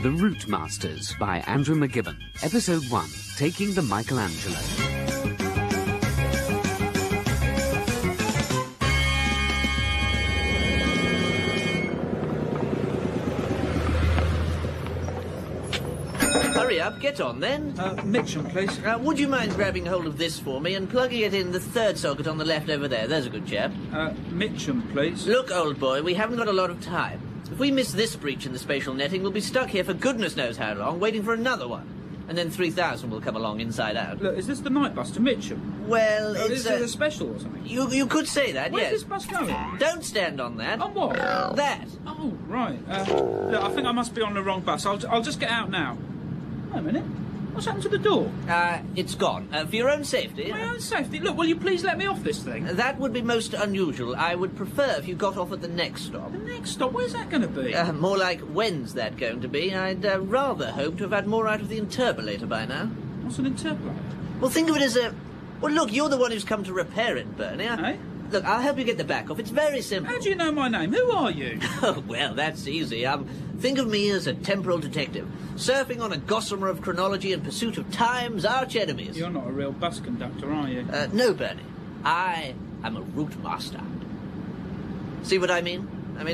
The Routemasters by Andrew McGibbon. Episode 1, Taking the Michelangelo. Hurry up, get on then. Mitchum, please. Would you mind grabbing hold of this for me and plugging it in the third socket on the left over there? There's a good chap. Mitchum, please. Look, old boy, we haven't got a lot of time. If we miss this breach in the spatial netting, we'll be stuck here for goodness knows how long, waiting for another one. And then 3000 will come along inside out. Look, is this the night bus to Mitchum? Well, Is it a special or something? You could say that, Where's yes. this bus going? Don't stand on that. On what? That. Oh, right. Look, I think I must be on the wrong bus. I'll just get out now. Wait a minute. What's happened to the door? It's gone. For your own safety. My own safety? Look, will you please let me off this thing? That would be most unusual. I would prefer if you got off at the next stop. The next stop? Where's that going to be? More like, when's that going to be? I'd rather hope to have had more out of the interpolator by now. What's an interpolator? Well, think of it as a... Well, look, you're the one who's come to repair it, Bernie. Eh? Look, I'll help you get the back off. It's very simple. How do you know my name? Who are you? Oh, well, that's easy. Think of me as a temporal detective, surfing on a gossamer of chronology in pursuit of time's arch enemies. You're not a real bus conductor, are you? No, Bernie. I am a Routemaster. See what I mean?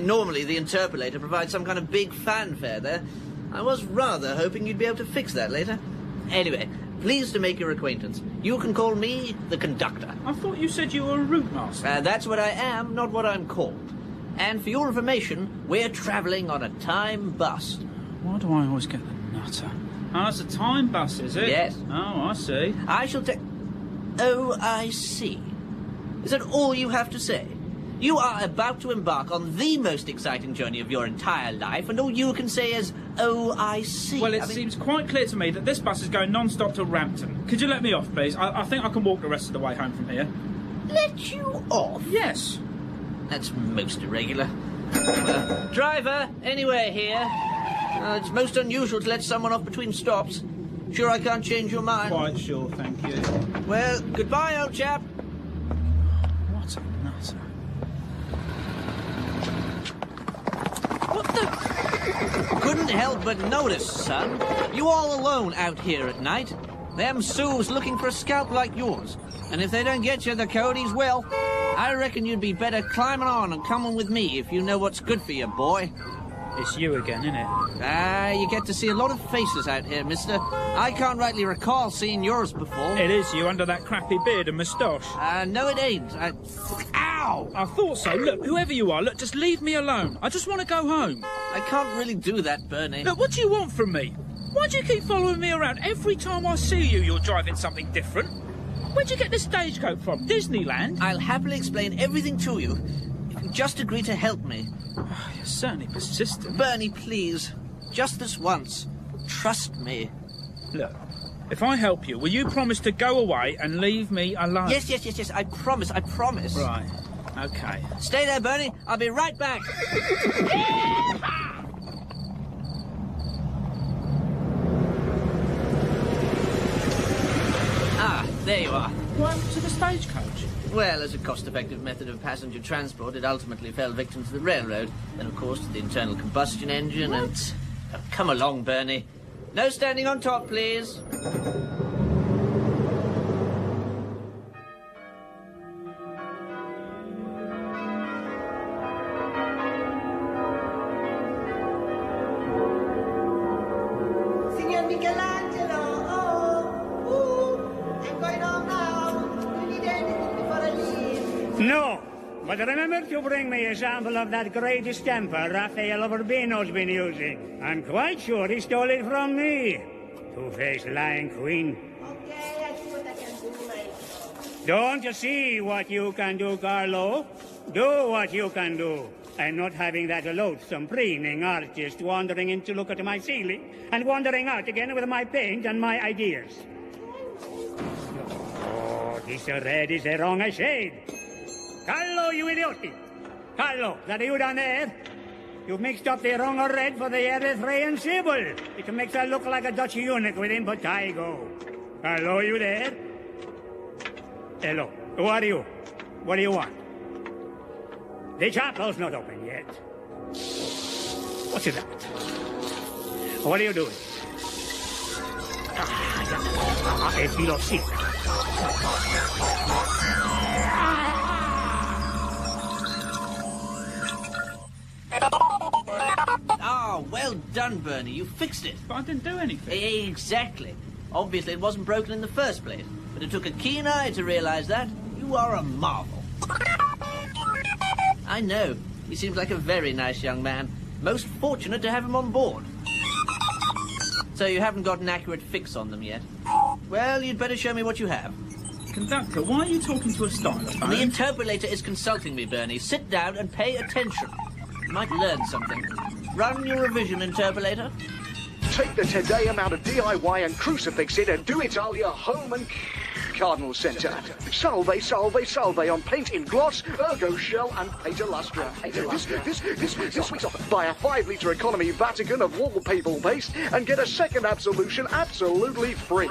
Normally the interpolator provides some kind of big fanfare there. I was rather hoping you'd be able to fix that later. Anyway, pleased to make your acquaintance. You can call me the conductor. I thought you said you were a route master. That's what I am, not what I'm called. And for your information, we're travelling on a time bus. Why do I always get the nutter? Oh, it's a time bus, is it? Yes. Oh, I see. I shall take... Oh, I see. Is that all you have to say? You are about to embark on the most exciting journey of your entire life, and all you can say is, oh, I see. Well, it seems quite clear to me that this bus is going non-stop to Rampton. Could you let me off, please? I think I can walk the rest of the way home from here. Let you off? Yes. That's most irregular. Driver, anywhere here? It's most unusual to let someone off between stops. Sure I can't change your mind? Quite sure, thank you. Well, goodbye, old chap. What a nutter. What the... Couldn't help but notice, son. You all alone out here at night. Them Sue's looking for a scalp like yours. And if they don't get you, the coyotes will. I reckon you'd be better climbing on and coming with me if you know what's good for you, boy. It's you again, isn't it? You get to see a lot of faces out here, mister. I can't rightly recall seeing yours before. It is you under that crappy beard and moustache. No, it ain't. Ow! I thought so. Look, whoever you are, look, just leave me alone. I just want to go home. I can't really do that, Bernie. Look, what do you want from me? Why do you keep following me around? Every time I see you, you're driving something different. Where'd you get this stagecoach from? Disneyland? I'll happily explain everything to you if you just agree to help me. Oh, you're certainly persistent. Bernie, please. Just this once. Trust me. Look, if I help you, will you promise to go away and leave me alone? Yes. I promise. Right. Okay. Stay there, Bernie. I'll be right back. There you are. What happened to the stagecoach? Well, as a cost-effective method of passenger transport, it ultimately fell victim to the railroad. Then, of course, to the internal combustion engine. What? And... Oh, come along, Bernie. No standing on top, please. Signor Michelangelo, I'm going home now. You need anything before I leave? No, but remember to bring me a sample of that great distemper Raphael Urbino's been using. I'm quite sure he stole it from me. Two-faced lying queen. Okay, I see what I can do, mate. Don't you see what you can do, Carlo? Do what you can do. I'm not having that loathsome, preening artist wandering in to look at my ceiling and wandering out again with my paint and my ideas. Oh, this red is the wrong shade. Carlo, you idiot! Carlo, that you down there? You've mixed up the wrong red for the Erythraean Sibyl. It makes her look like a Dutch eunuch with impetigo. Carlo, you there? Hello, who are you? What do you want? The chapel's not open yet. What's that? What are you doing? He feels sick. Oh, well done, Bernie. You fixed it. But I didn't do anything. Exactly. Obviously, it wasn't broken in the first place. But it took a keen eye to realize that. You are a marvel. I know. He seems like a very nice young man. Most fortunate to have him on board. So you haven't got an accurate fix on them yet? Well, you'd better show me what you have. Conductor, why are you talking to a stylophone? The interpolator is consulting me, Bernie. Sit down and pay attention. You might learn something. Run your revision, interpolator. Take the today amount of DIY and crucifix it and do Italia home and Cardinal Centre. Salve, salve, salve on paint in gloss, ergo shell and pater lustra. This week's offer. Buy a 5-litre economy Vatican of wallpaper paste and get a second absolution absolutely free.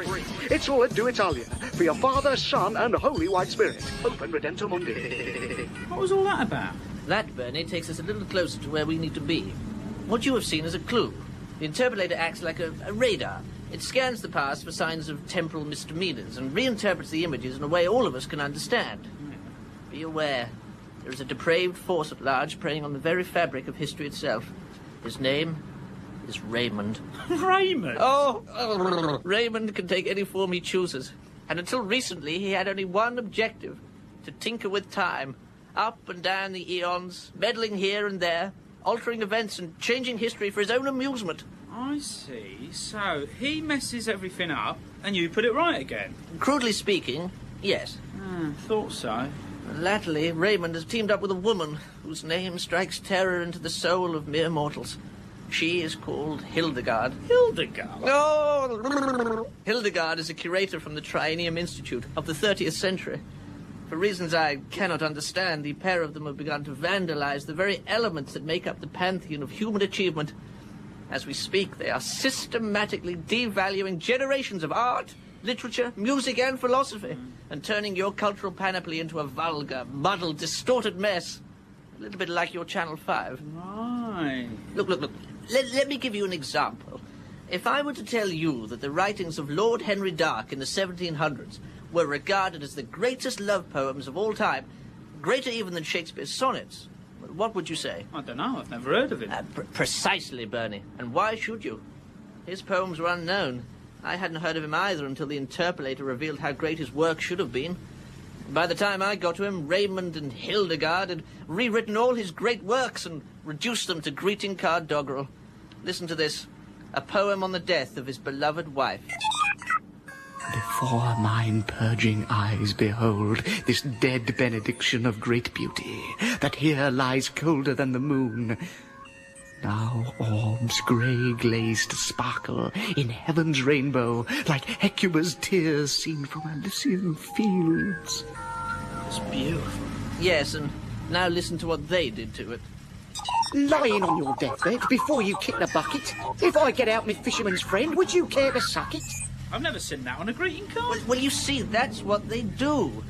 It's all at Do Italia for your Father, Son and Holy White Spirit. Open Redemptor Mundi. What was all that about? That, Bernie, takes us a little closer to where we need to be. What you have seen is a clue. The interpolator acts like a radar. It scans the past for signs of temporal misdemeanors and reinterprets the images in a way all of us can understand. Be aware, there is a depraved force at large preying on the very fabric of history itself. His name is Raymond. Raymond? Oh, Raymond can take any form he chooses. And until recently, he had only one objective: to tinker with time, up and down the eons, meddling here and there, altering events and changing history for his own amusement. I see. So, he messes everything up, and you put it right again? Crudely speaking, yes. Thought so. Latterly, Raymond has teamed up with a woman whose name strikes terror into the soul of mere mortals. She is called Hilderghast. Hilderghast? No! Hilderghast is a curator from the Triennium Institute of the 30th century. For reasons I cannot understand, the pair of them have begun to vandalize the very elements that make up the pantheon of human achievement. As we speak, they are systematically devaluing generations of art, literature, music, and philosophy, and turning your cultural panoply into a vulgar, muddled, distorted mess. A little bit like your Channel 5. Right. Look. Let me give you an example. If I were to tell you that the writings of Lord Henry Dark in the 1700s were regarded as the greatest love poems of all time, greater even than Shakespeare's sonnets, what would you say? I don't know. I've never heard of it. Precisely, Bernie. And why should you? His poems were unknown. I hadn't heard of him either until the interpolator revealed how great his work should have been. By the time I got to him, Raymond and Hilderghast had rewritten all his great works and reduced them to greeting card doggerel. Listen to this. A poem on the death of his beloved wife. Before mine purging eyes behold this dead benediction of great beauty, that here lies colder than the moon. Now orbs grey glazed sparkle in heaven's rainbow, like Hecuba's tears seen from Elysian fields. It's beautiful. Yes, and now listen to what they did to it. Lying on your deathbed before you kick the bucket. If I get out my fisherman's friend, would you care to suck it? I've never seen that on a greeting card. Well, you see, that's what they do.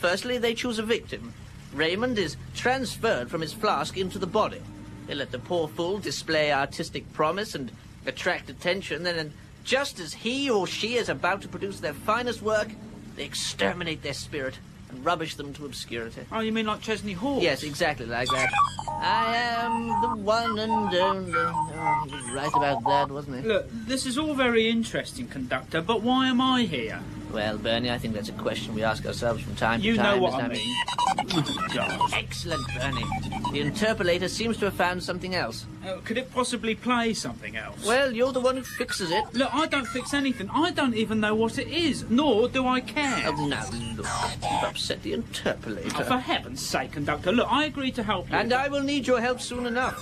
Firstly, they choose a victim. Raymond is transferred from his flask into the body. They let the poor fool display artistic promise and attract attention, then just as he or she is about to produce their finest work, they exterminate their spirit and rubbish them to obscurity. Oh, you mean like Chesney Hawkes? Yes, exactly like that. I am the one and only. Oh, he was right about that, wasn't he? Look, this is all very interesting, Conductor, but why am I here? Well, Bernie, I think that's a question we ask ourselves from time to You time. know what I mean. God. Excellent, Bernie. The interpolator seems to have found something else. Could it possibly play something else? Well, you're the one who fixes it. Look, I don't fix anything. I don't even know what it is, nor do I care. Oh, now, look, you've upset the interpolator. Oh, for heaven's sake, Conductor. Look, I agree to help you. And I will need your help soon enough.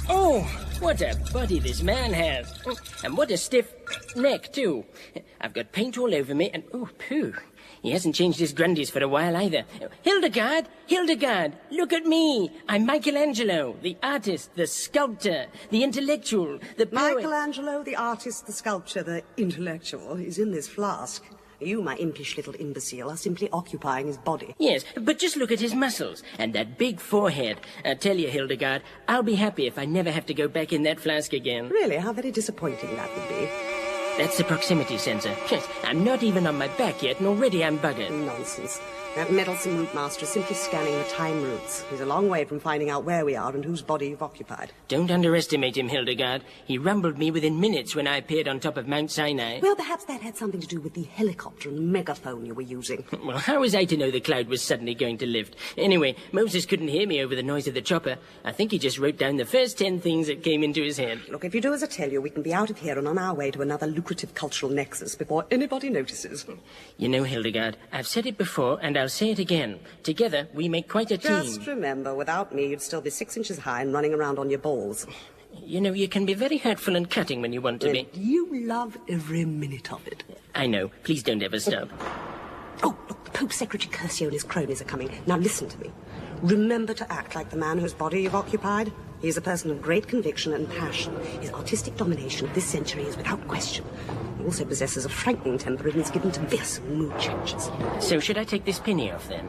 Oh, what a body this man has. And what a stiff neck, too. I've got paint all over me, and oh, pooh. He hasn't changed his grundies for a while, either. Hilderghast, look at me. I'm Michelangelo, the artist, the sculptor, the intellectual, the poet. Michelangelo, the artist, the sculptor, the intellectual, is in this flask. You, my impish little imbecile, are simply occupying his body. Yes, but just look at his muscles and that big forehead. I tell you, Hilderghast, I'll be happy if I never have to go back in that flask again. Really, how very disappointing that would be. That's the proximity sensor. Yes, I'm not even on my back yet, and already I'm buggered. Nonsense. That meddlesome Routemasters is simply scanning the time routes. He's a long way from finding out where we are and whose body you've occupied. Don't underestimate him, Hilderghast. He rumbled me within minutes when I appeared on top of Mount Sinai. Well, perhaps that had something to do with the helicopter and megaphone you were using. Well, how was I to know the cloud was suddenly going to lift? Anyway, Moses couldn't hear me over the noise of the chopper. I think he just wrote down the first 10 things that came into his head. Look, if you do as I tell you, we can be out of here and on our way to another lucrative cultural nexus before anybody notices. You know, Hilderghast, I've said it before, and I'll say it again. Together, we make quite a team. Just remember, without me, you'd still be 6 inches high and running around on your balls. You know, you can be very hurtful and cutting when you want to be. You love every minute of it. I know. Please don't ever stop. Oh, look, the Pope's Secretary Curcio and his cronies are coming. Now listen to me. Remember to act like the man whose body you've occupied. He is a person of great conviction and passion. His artistic domination of this century is without question. He also possesses a frightening temper and is given to fierce mood changes. So should I take this penny off, then?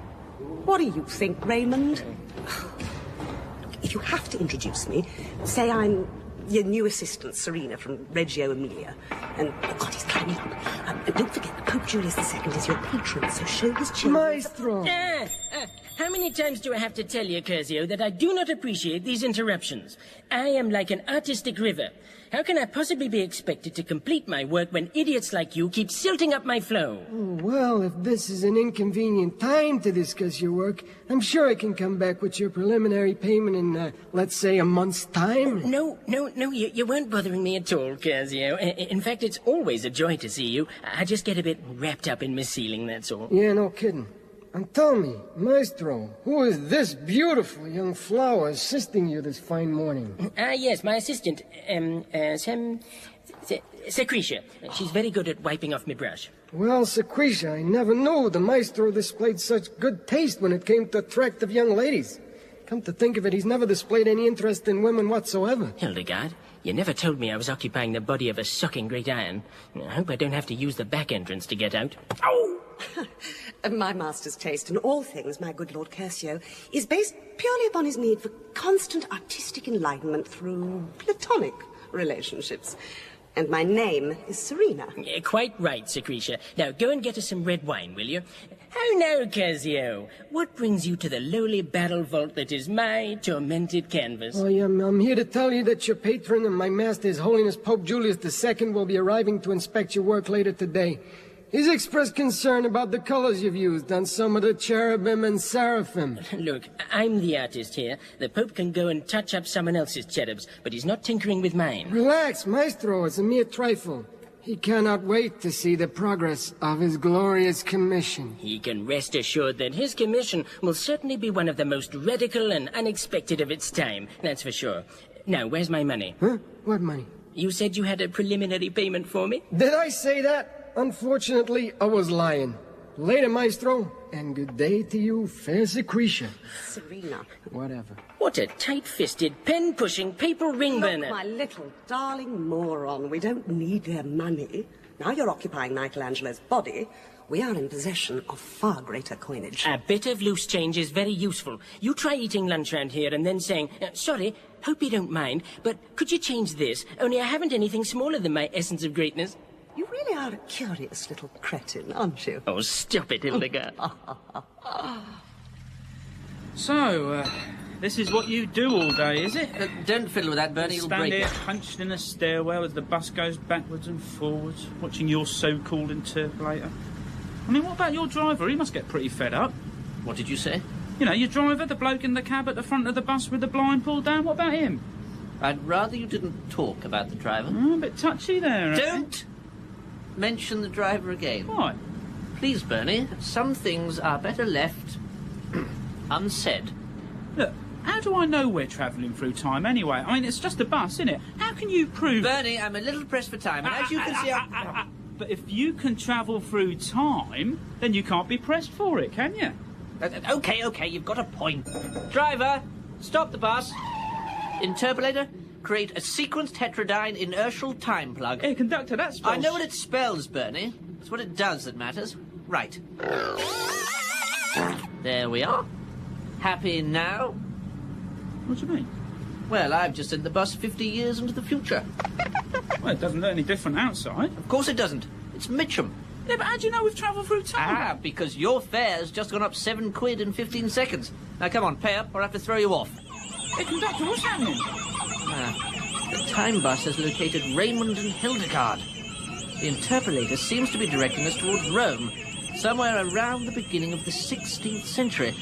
What do you think, Raymond? If you have to introduce me, say I'm your new assistant, Serena, from Reggio Emilia. And, oh God, he's climbing up. And don't forget, the Pope Julius II is your patron, so show his children... Maestro! How many times do I have to tell you, Curcio, that I do not appreciate these interruptions? I am like an artistic river. How can I possibly be expected to complete my work when idiots like you keep silting up my flow? Well, if this is an inconvenient time to discuss your work, I'm sure I can come back with your preliminary payment in, let's say, a month's time. No, you weren't bothering me at all, Curcio. In fact, it's always a joy to see you. I just get a bit wrapped up in Miss Sealing, that's all. Yeah, no kidding. And tell me, Maestro, who is this beautiful young flower assisting you this fine morning? Yes, my assistant, Secretia. She's very good at wiping off my brush. Well, Secretia, I never knew the Maestro displayed such good taste when it came to attractive young ladies. Come to think of it, he's never displayed any interest in women whatsoever. Hilderghast, you never told me I was occupying the body of a sucking great iron. I hope I don't have to use the back entrance to get out. Oh! My master's taste in all things, my good Lord Curcio, is based purely upon his need for constant artistic enlightenment through platonic relationships. And my name is Serena. Quite right, Secretia. Now, go and get us some red wine, will you? How now, Curcio? What brings you to the lowly battle vault that is my tormented canvas? Oh, I'm here to tell you that your patron and my master, His Holiness Pope Julius II, will be arriving to inspect your work later today. He's expressed concern about the colors you've used on some of the cherubim and seraphim. Look, I'm the artist here. The Pope can go and touch up someone else's cherubs, but he's not tinkering with mine. Relax, Maestro. It's a mere trifle. He cannot wait to see the progress of his glorious commission. He can rest assured that his commission will certainly be one of the most radical and unexpected of its time. That's for sure. Now, where's my money? Huh? What money? You said you had a preliminary payment for me? Did I say that? Unfortunately, I was lying. Later, Maestro, and good day to you, fair Secretia. Serena. Whatever. What a tight-fisted, pen-pushing, paper ring burner. Look, my little darling moron, we don't need their money. Now you're occupying Michelangelo's body. We are in possession of far greater coinage. A bit of loose change is very useful. You try eating lunch round here and then saying, sorry, hope you don't mind, but could you change this? Only I haven't anything smaller than my essence of greatness. You really are a curious little cretin, aren't you? Oh, stop it, Hilderghast. So, this is what you do all day, is it? Don't fiddle with that, Bernie, you'll Stand break here it. hunched in a stairwell as the bus goes backwards and forwards, watching your so-called interpolator. I mean, what about your driver? He must get pretty fed up. What did you say? You know, your driver, the bloke in the cab at the front of the bus with the blind pulled down, what about him? I'd rather you didn't talk about the driver. Oh, a bit touchy there. Don't mention the driver again. Why? Please, Bernie, some things are better left unsaid. Look, how do I know we're travelling through time anyway? I mean, it's just a bus, isn't it? How can you prove... Bernie, I'm a little pressed for time, and as you can see... But if you can travel through time, then you can't be pressed for it, can you? Okay, you've got a point. Driver, stop the bus. Interpolator, create a sequenced heterodyne inertial time plug. Hey, conductor, that spells... I know what it spells, Bernie. It's what it does that matters. Right. There we are. Happy now? What do you mean? Well, I've just sent the bus 50 years into the future. Well, it doesn't look any different outside. Of course it doesn't. It's Mitchum. Yeah, but how do you know we've travelled through time? Because your fare's just gone up 7 quid in 15 seconds. Now, come on, pay up, or I have to throw you off. Hey, conductor, what's happening? The time bus has located Raymond and Hilderghast. The interpolator seems to be directing us towards Rome, somewhere around the beginning of the 16th century.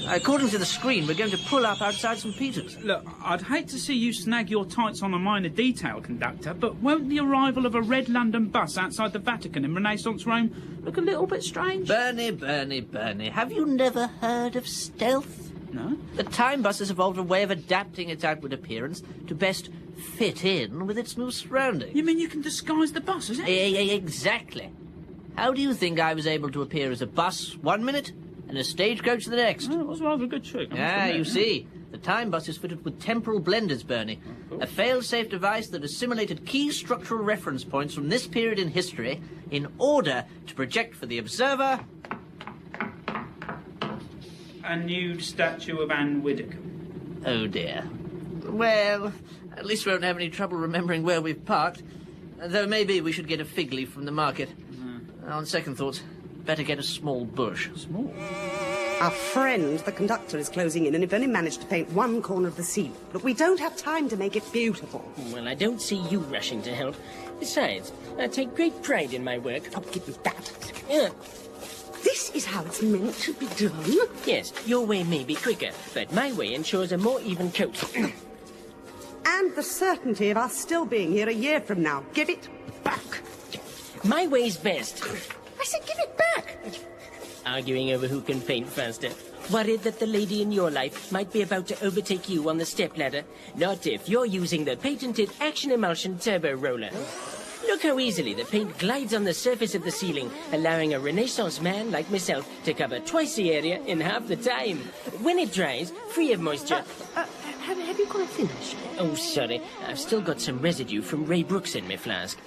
According to the screen, we're going to pull up outside St. Peter's. Look, I'd hate to see you snag your tights on a minor detail, conductor, but won't the arrival of a red London bus outside the Vatican in Renaissance Rome look a little bit strange? Bernie, have you never heard of stealth? No. The time bus has evolved a way of adapting its outward appearance to best fit in with its new surroundings. You mean you can disguise the bus, is it? Exactly. How do you think I was able to appear as a bus 1 minute and a stagecoach the next? Well, it was rather a good trick. You see. The time bus is fitted with temporal blenders, Bernie. A fail-safe device that assimilated key structural reference points from this period in history in order to project for the observer... a nude statue of Anne Widdecombe. Oh, dear. Well, at least we won't have any trouble remembering where we've parked. Though maybe we should get a fig leaf from the market. On second thoughts, better get a small bush. Small? Our friend, the conductor, is closing in, and you've only managed to paint one corner of the ceiling. Look, we don't have time to make it beautiful. Well, I don't see you rushing to help. Besides, I take great pride in my work. Oh, give me that. Yeah. This is how it's meant to be done. Yes, your way may be quicker, but my way ensures a more even coat. And the certainty of us still being here a year from now. Give it back. My way's best. I said give it back. Arguing over who can paint faster. Worried that the lady in your life might be about to overtake you on the stepladder? Not if you're using the patented Action Emulsion Turbo Roller. Look how easily the paint glides on the surface of the ceiling, allowing a Renaissance man like myself to cover twice the area in half the time. When it dries, free of moisture... Have you got to finish? Oh, sorry. I've still got some residue from Ray Brooks in my flask.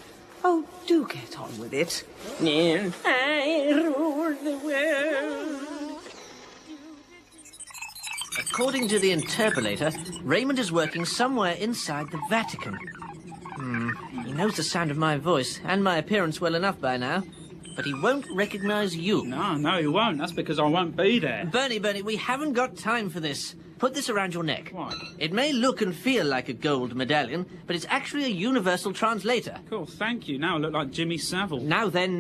Oh, do get on with it. Yeah. I rule the world. According to the interpolator, Raymond is working somewhere inside the Vatican. He knows the sound of my voice and my appearance well enough by now, but he won't recognize you. No, he won't. That's because I won't be there. Bernie, we haven't got time for this. Put this around your neck. Why? It may look and feel like a gold medallion, but it's actually a universal translator. Cool, thank you. Now I look like Jimmy Savile. Now then,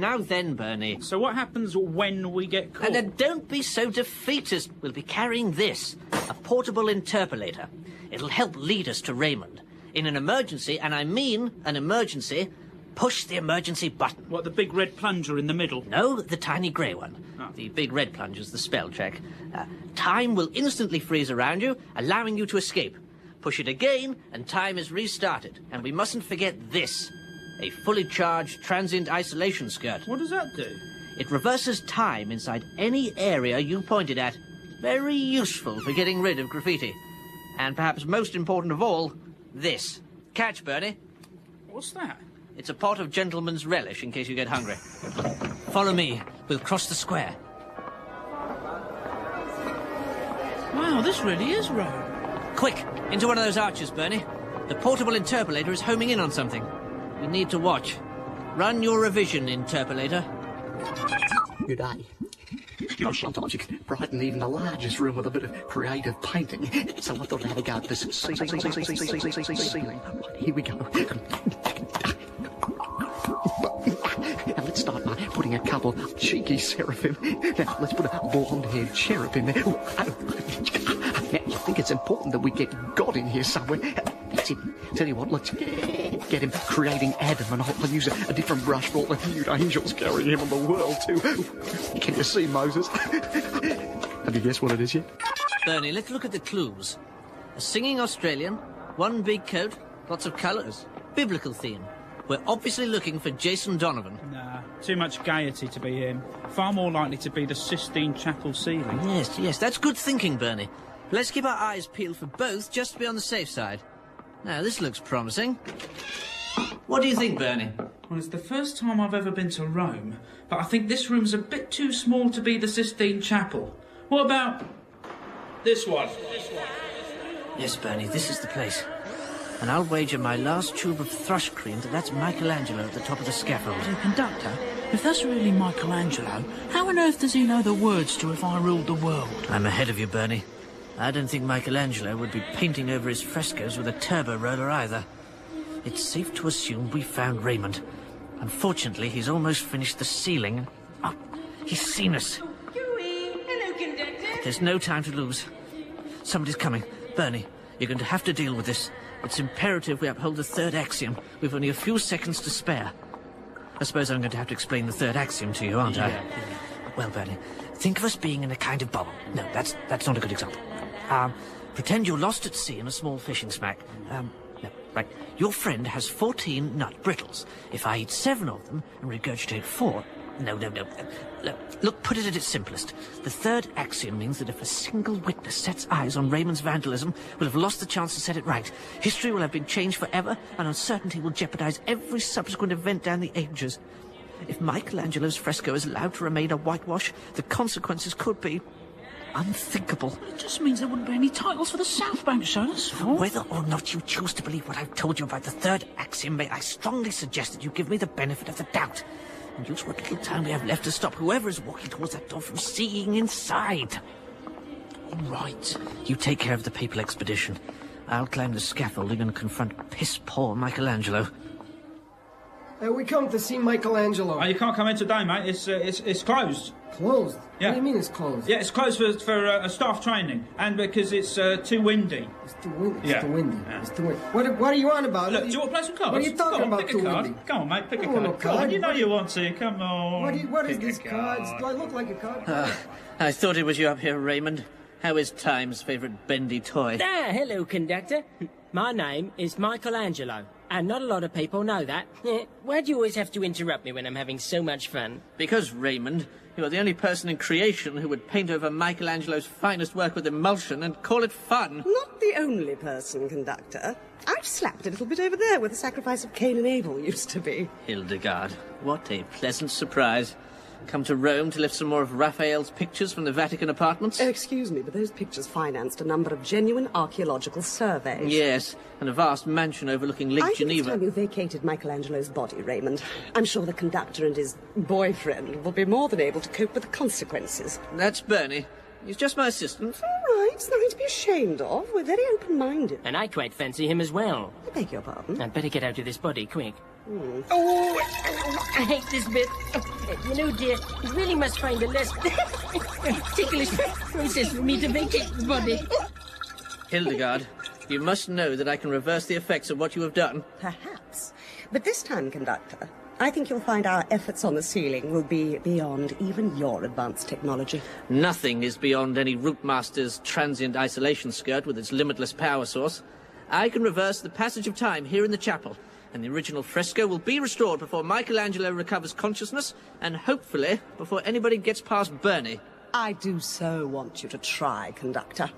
Bernie. So what happens when we get caught? And don't be so defeatist. We'll be carrying this, a portable interpolator. It'll help lead us to Raymond. In an emergency, and I mean an emergency, push the emergency button. What, the big red plunger in the middle? No, the tiny grey one. Oh. The big red plunger's the spell check. Time will instantly freeze around you, allowing you to escape. Push it again, and time is restarted. And we mustn't forget this. A fully charged transient isolation skirt. What does that do? It reverses time inside any area you pointed at. Very useful for getting rid of graffiti. And perhaps most important of all, this. Catch, Bernie. What's that? It's a pot of gentleman's relish in case you get hungry. Follow me. We'll cross the square. Wow, this really is Rome. Quick, into one of those arches, Bernie. The portable interpolator is homing in on something. We need to watch. Run your revision, interpolator. Good day. You know, sometimes you can brighten even the largest room with a bit of creative painting. So I thought I'd have a go at this ceiling. Here we go. Now let's start by putting a couple of cheeky seraphim. Now let's put a blonde-haired cherub in there. Now I think it's important that we get God in here somewhere. That's it. Tell you what, let's get him creating Adam, and I'll use a different brush for all the cute angels carrying him on the world too. Can you see Moses? Have you guessed what it is yet? Bernie, let's look at the clues. A singing Australian, one big coat, lots of colours, biblical theme. We're obviously looking for Jason Donovan. Nah, too much gaiety to be him. Far more likely to be the Sistine Chapel ceiling. Yes, that's good thinking, Bernie. Let's keep our eyes peeled for both, just to be on the safe side. Now, this looks promising. What do you think, Bernie? Well, it's the first time I've ever been to Rome, but I think this room's a bit too small to be the Sistine Chapel. What about this one? Yes, Bernie, this is the place. And I'll wager my last tube of thrush cream that that's Michelangelo at the top of the scaffold. So, conductor, if that's really Michelangelo, how on earth does he know the words to If I Ruled the World? I'm ahead of you, Bernie. I don't think Michelangelo would be painting over his frescoes with a turbo roller either. It's safe to assume we found Raymond. Unfortunately, he's almost finished the ceiling. Oh, he's seen us. Hello, conductor. There's no time to lose. Somebody's coming. Bernie, you're going to have to deal with this. It's imperative we uphold the third axiom. We've only a few seconds to spare. I suppose I'm going to have to explain the third axiom to you, aren't I? Well, Bernie, think of us being in a kind of bubble. No, that's not a good example. Pretend you're lost at sea in a small fishing smack. No, right. Your friend has 14 nut brittles. If I eat 7 of them and regurgitate 4... No. Look, put it at its simplest. The third axiom means that if a single witness sets eyes on Raymond's vandalism, we'll have lost the chance to set it right. History will have been changed forever, and uncertainty will jeopardize every subsequent event down the ages. If Michelangelo's fresco is allowed to remain a whitewash, the consequences could be unthinkable. It just means there wouldn't be any titles for the South Bank show, that's all. Whether or not you choose to believe what I've told you about the third axiom, I strongly suggest that you give me the benefit of the doubt. And use what little time we have left to stop whoever is walking towards that door from seeing inside. All right. You take care of the papal expedition. I'll climb the scaffolding and confront piss-poor Michelangelo. We come to see Michelangelo. Oh, you can't come in today, mate. It's closed. Closed? Yeah. What do you mean it's closed? Yeah, it's closed for staff training, and because it's too windy. It's too windy. Yeah. It's too windy. Yeah. It's too windy. What are you on about? Look, do you want to play some cards? What are you talking about, pick too a card. windy? Come on, mate, pick a I don't card. want no Come on, card. you know you want to. Come on. What is Pick these a cards? card. Do I look like a card? I thought it was you up here, Raymond. How is Time's favourite bendy toy? Hello, conductor. My name is Michelangelo, and not a lot of people know that. Why do you always have to interrupt me when I'm having so much fun? Because, Raymond, you are the only person in creation who would paint over Michelangelo's finest work with emulsion and call it fun. Not the only person, conductor. I've slapped a little bit over there where the sacrifice of Cain and Abel used to be. Hildegard, what a pleasant surprise. Come to Rome to lift some more of Raphael's pictures from the Vatican apartments? Excuse me, but those pictures financed a number of genuine archaeological surveys. Yes, and a vast mansion overlooking Lake Geneva. I think it's time you vacated Michelangelo's body, Raymond. I'm sure the conductor and his boyfriend will be more than able to cope with the consequences. That's Bernie. He's just my assistant. All right, it's nothing to be ashamed of. We're very open-minded. And I quite fancy him as well. I beg your pardon? I'd better get out of this body, quick. Oh, I hate this bit. You know, dear, you really must find a less ticklish process for me to vacate the body. Hildegard, you must know that I can reverse the effects of what you have done. Perhaps. But this time, conductor, I think you'll find our efforts on the ceiling will be beyond even your advanced technology. Nothing is beyond any Routemasters' transient isolation skirt with its limitless power source. I can reverse the passage of time here in the chapel, and the original fresco will be restored before Michelangelo recovers consciousness, and hopefully before anybody gets past Bernie. I do so want you to try, conductor.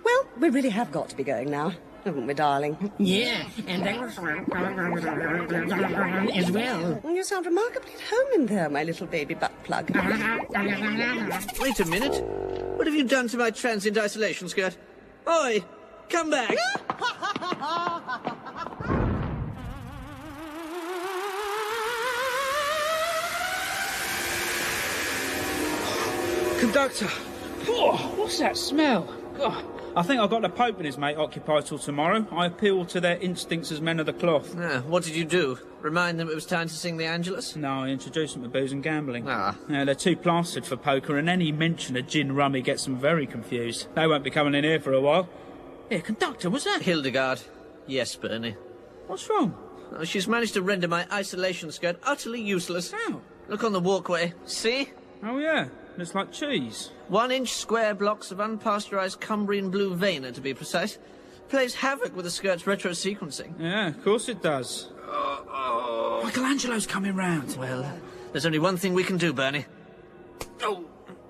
Well, we really have got to be going now, haven't we, darling? Yeah, and I as well. You sound remarkably at home in there, my little baby butt plug. Wait a minute. What have you done to my transient isolation skirt? Oi, come back! Conductor! Oh, what's that smell? God, I think I've got the Pope and his mate occupied till tomorrow. I appeal to their instincts as men of the cloth. What did you do? Remind them it was time to sing the Angelus? No, I introduced them to booze and gambling. Ah. Yeah, they're too plastered for poker, and any mention of gin rummy gets them very confused. They won't be coming in here for a while. Here, conductor, what's that? Hildegard. Yes, Bernie. What's wrong? Oh, she's managed to render my isolation skirt utterly useless. How? Look on the walkway. See? Oh, yeah. Looks like cheese. 1-inch square blocks of unpasteurized Cumbrian blue vena, to be precise. Plays havoc with the skirt's retro-sequencing. Yeah, of course it does. Michelangelo's coming round. Well, there's only one thing we can do, Bernie. Oh,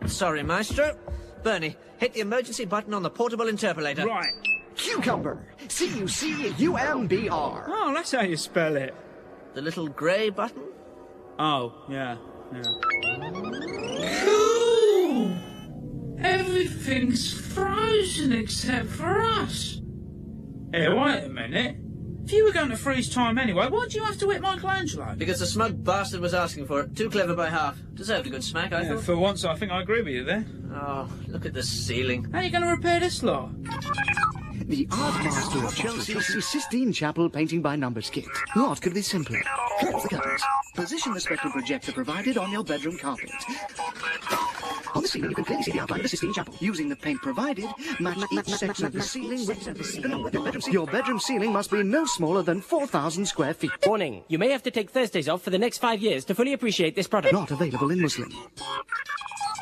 sorry, Maestro. Bernie, hit the emergency button on the portable interpolator. Right. Cucumber. C-U-C-U-M-B-R. Oh, that's how you spell it. The little grey button? Oh, yeah. Cool! Everything's frozen except for us. Here, wait a minute. If you were going to freeze time anyway, why'd you have to hit Michelangelo? Because the smug bastard was asking for it. Too clever by half. Deserved a good smack, I thought. For once, I think I agree with you there. Oh, look at the ceiling. How are you going to repair this lot? The art master of Chelsea's Sistine Chapel painting by numbers kit. What could be simpler? Close the curtains. Position the spectral projector provided on your bedroom carpet. On the ceiling, you can clearly see the outline of the Sistine Chapel. Using the paint provided, match each section of the ceiling with your bedroom ceiling must be no smaller than 4,000 square feet. Warning, you may have to take Thursdays off for the next 5 years to fully appreciate this product. Not available in Muslim.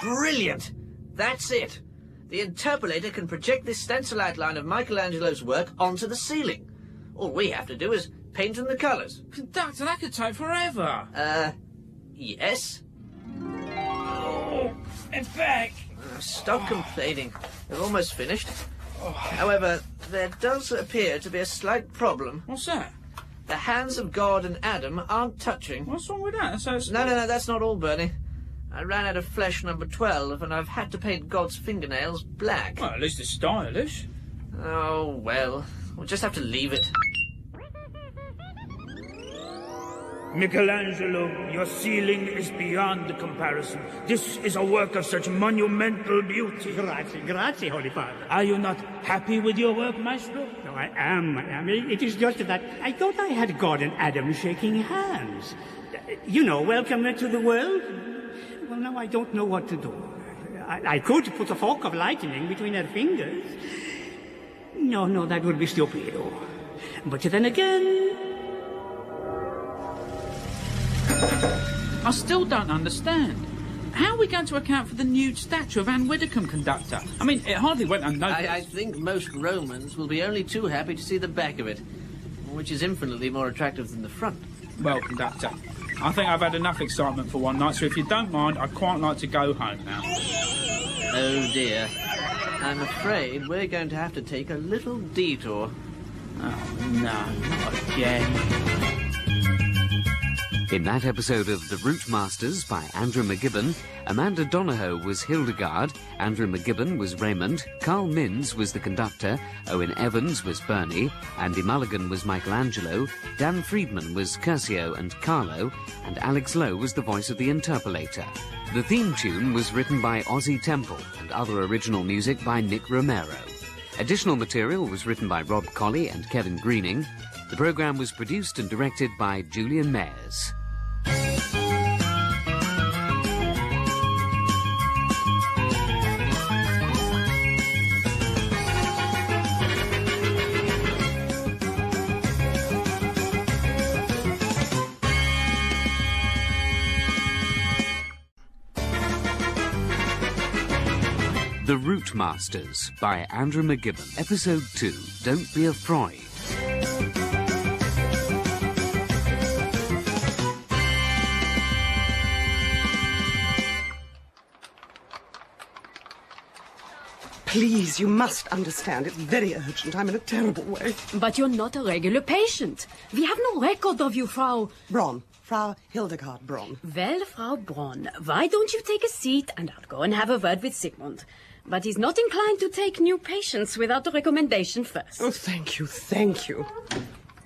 Brilliant! That's it. The interpolator can project this stencil outline of Michelangelo's work onto the ceiling. All we have to do is paint in the colours. Conductor, that could take forever. Yes? Oh, it's back. Stop complaining. We're almost finished. However, there does appear to be a slight problem. What's that? The hands of God and Adam aren't touching. What's wrong with that? No, that's not all, Bernie. I ran out of flesh number 12, and I've had to paint God's fingernails black. Well, at least it's stylish. Oh, well. We'll just have to leave it. Michelangelo, your ceiling is beyond comparison. This is a work of such monumental beauty. Grazie, Holy Father. Are you not happy with your work, Maestro? No, I am. It is just that I thought I had God and Adam shaking hands. You know, welcome to the world. Well, now I don't know what to do. I could put a fork of lightning between their fingers. No, that would be stupido. But then again... I still don't understand. How are we going to account for the nude statue of Anne Widdecombe, Conductor? I mean, it hardly went unnoticed. I think most Romans will be only too happy to see the back of it, which is infinitely more attractive than the front. Well, Conductor, I think I've had enough excitement for one night, so if you don't mind, I'd quite like to go home now. Oh, dear. I'm afraid we're going to have to take a little detour. Oh, no, not again. In that episode of The Routemasters by Andrew McGibbon, Amanda Donohoe was Hilderghast, Andrew McGibbon was Raymond, Carl Minns was the conductor, Owen Evans was Bernie, Andy Mulligan was Michelangelo, Dan Friedman was Curcio and Carlo, and Alex Lowe was the voice of the interpolator. The theme tune was written by Ozzy Temple and other original music by Nick Romero. Additional material was written by Rob Colley and Kevin Greening. The programme was produced and directed by Julian Mayers. The Routemasters by Andrew McGibbon. Episode 2, Don't Be a Freud. Please, you must understand. It's very urgent. I'm in a terrible way. But you're not a regular patient. We have no record of you, Frau... Braun. Frau Hildegard Braun. Well, Frau Braun, why don't you take a seat and I'll go and have a word with Sigmund. But he's not inclined to take new patients without a recommendation first. Oh, thank you, thank you.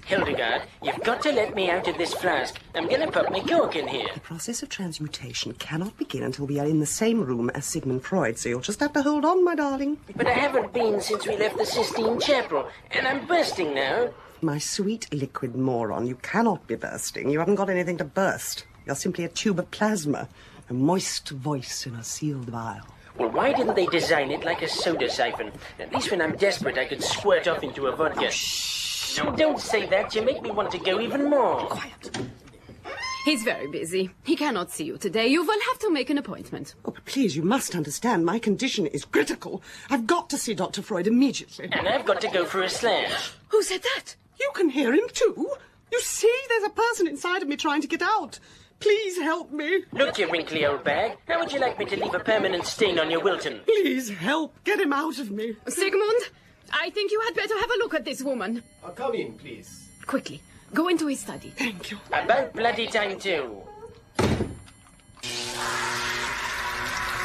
Hildegard, you've got to let me out of this flask. I'm going to put my cork in here. The process of transmutation cannot begin until we are in the same room as Sigmund Freud, so you'll just have to hold on, my darling. But I haven't been since we left the Sistine Chapel, and I'm bursting now. My sweet liquid moron, you cannot be bursting. You haven't got anything to burst. You're simply a tube of plasma, a moist voice in a sealed vial. Well, why didn't they design it like a soda siphon? At least when I'm desperate, I could squirt off into a vodka. Oh, shh. No, don't say that. You make me want to go even more. Quiet. He's very busy. He cannot see you today. You will have to make an appointment. Oh, but please, you must understand. My condition is critical. I've got to see Dr. Freud immediately. And I've got to go for a slash. Who said that? You can hear him, too. You see, there's a person inside of me trying to get out. Please help me. Look, you wrinkly old bag. How would you like me to leave a permanent stain on your Wilton? Please help. Get him out of me. Sigmund, I think you had better have a look at this woman. Come in, please. Quickly. Go into his study. Thank you. About bloody time, too.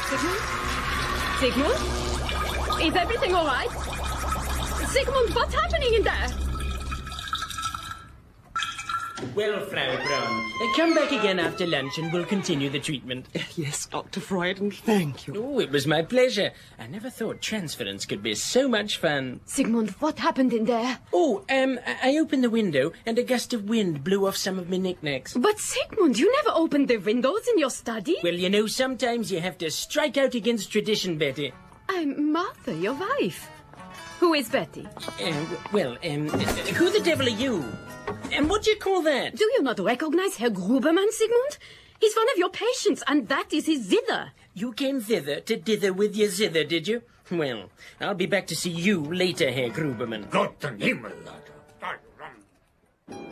Sigmund? Sigmund? Is everything all right? Sigmund, what's happening in there? Well, Frau Braun, come back again after lunch and we'll continue the treatment. Yes, Dr. Freud, and thank you. Oh, it was my pleasure. I never thought transference could be so much fun. Sigmund, what happened in there? Oh, I opened the window and a gust of wind blew off some of my knickknacks. But Sigmund, you never opened the windows in your study? Well, you know, sometimes you have to strike out against tradition, Betty. I'm Martha, your wife. Who is Betty? Who the devil are you? And what do you call that? Do you not recognize Herr Grubermann, Sigmund? He's one of your patients, and that is his zither. You came thither to dither with your zither, did you? Well, I'll be back to see you later, Herr Grubermann. Gott Himmel!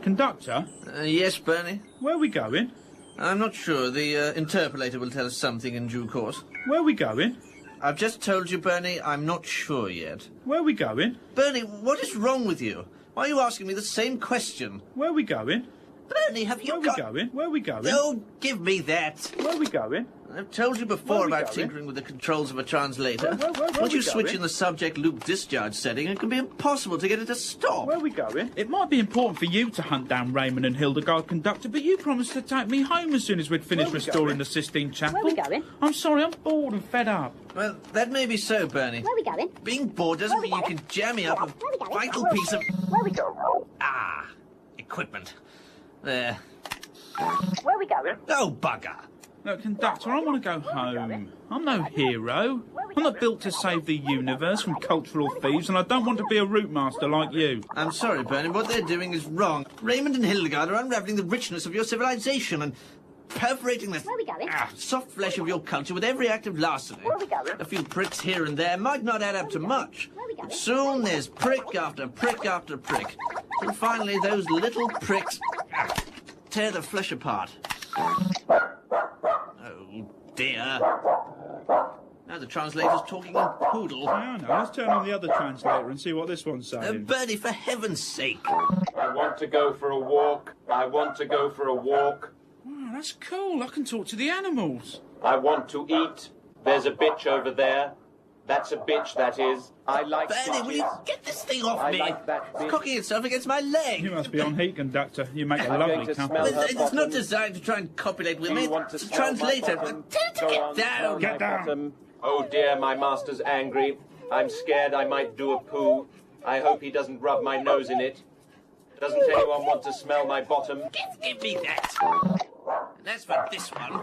Conductor? Yes, Bernie? Where are we going? I'm not sure. The interpolator will tell us something in due course. Where are we going? I've just told you, Bernie, I'm not sure yet. Where are we going? Bernie, what is wrong with you? Why are you asking me the same question? Where are we going? Bernie, have you got... Where are we going? Where are we going? Oh, give me that. Where are we going? I've told you before about tinkering with the controls of a translator. Once you switch in the subject loop discharge setting, it can be impossible to get it to stop. Where are we going? It might be important for you to hunt down Raymond and Hilderghast, Conductor, but you promised to take me home as soon as we'd finished restoring the Sistine Chapel. Where are we going? I'm sorry, I'm bored and fed up. Well, that may be so, Bernie. Where are we going? Being bored doesn't mean you can jam me up a vital piece of... Where are we going? Equipment. There. Where are we going? Oh, bugger. Look, Conductor, I want to go home. I'm no hero. I'm not built to save the universe from cultural thieves, and I don't want to be a Routemasters like you. I'm sorry, Bernie, what they're doing is wrong. Raymond and Hilderghast are unravelling the richness of your civilization and perforating the soft flesh of your culture with every act of larceny. A few pricks here and there might not add up to much. But soon there's prick after prick after prick. And finally, those little pricks tear the flesh apart. Oh, dear. Now the translator's talking in poodle. Yeah, I know. Let's turn on the other translator and see what this one's saying. Bernie, for heaven's sake. I want to go for a walk. I want to go for a walk. Wow, that's cool. I can talk to the animals. I want to eat. There's a bitch over there. That's a bitch, that is. I like Bernie, will you get this thing off me? like that bitch. It's cocking itself against my leg. You must be on heat, Conductor. You make a I'm going lovely to couple. smell her It's not bottom. designed to try and copulate with Do me. you want to It's a smell my translator. bottom? Tell it to Go get on, down. smell Get my down. bottom. Oh dear, my master's angry. I'm scared I might do a poo. I hope he doesn't rub my nose in it. Doesn't anyone want to smell my bottom? Give me that. And as for this one...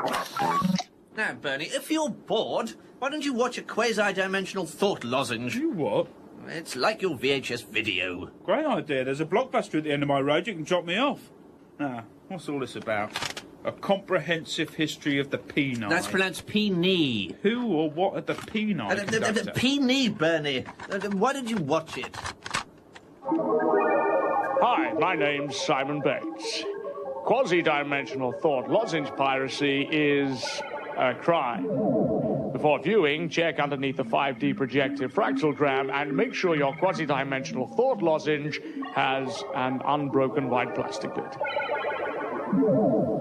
Now, Bernie, if you're bored, why don't you watch a quasi-dimensional thought lozenge? You what? It's like your VHS video. Great idea. There's a blockbuster at the end of my road. You can drop me off. Now, what's all this about? A comprehensive history of the penile. That's pronounced pee-knee. Who or what are the penile, Conductor? The pee-knee, Bernie. Why did you watch it? Hi, my name's Simon Bates. Quasi-dimensional thought lozenge piracy is a crime. Before viewing, check underneath the 5D projected fractalgram and make sure your quasi-dimensional thought lozenge has an unbroken white plastic lid.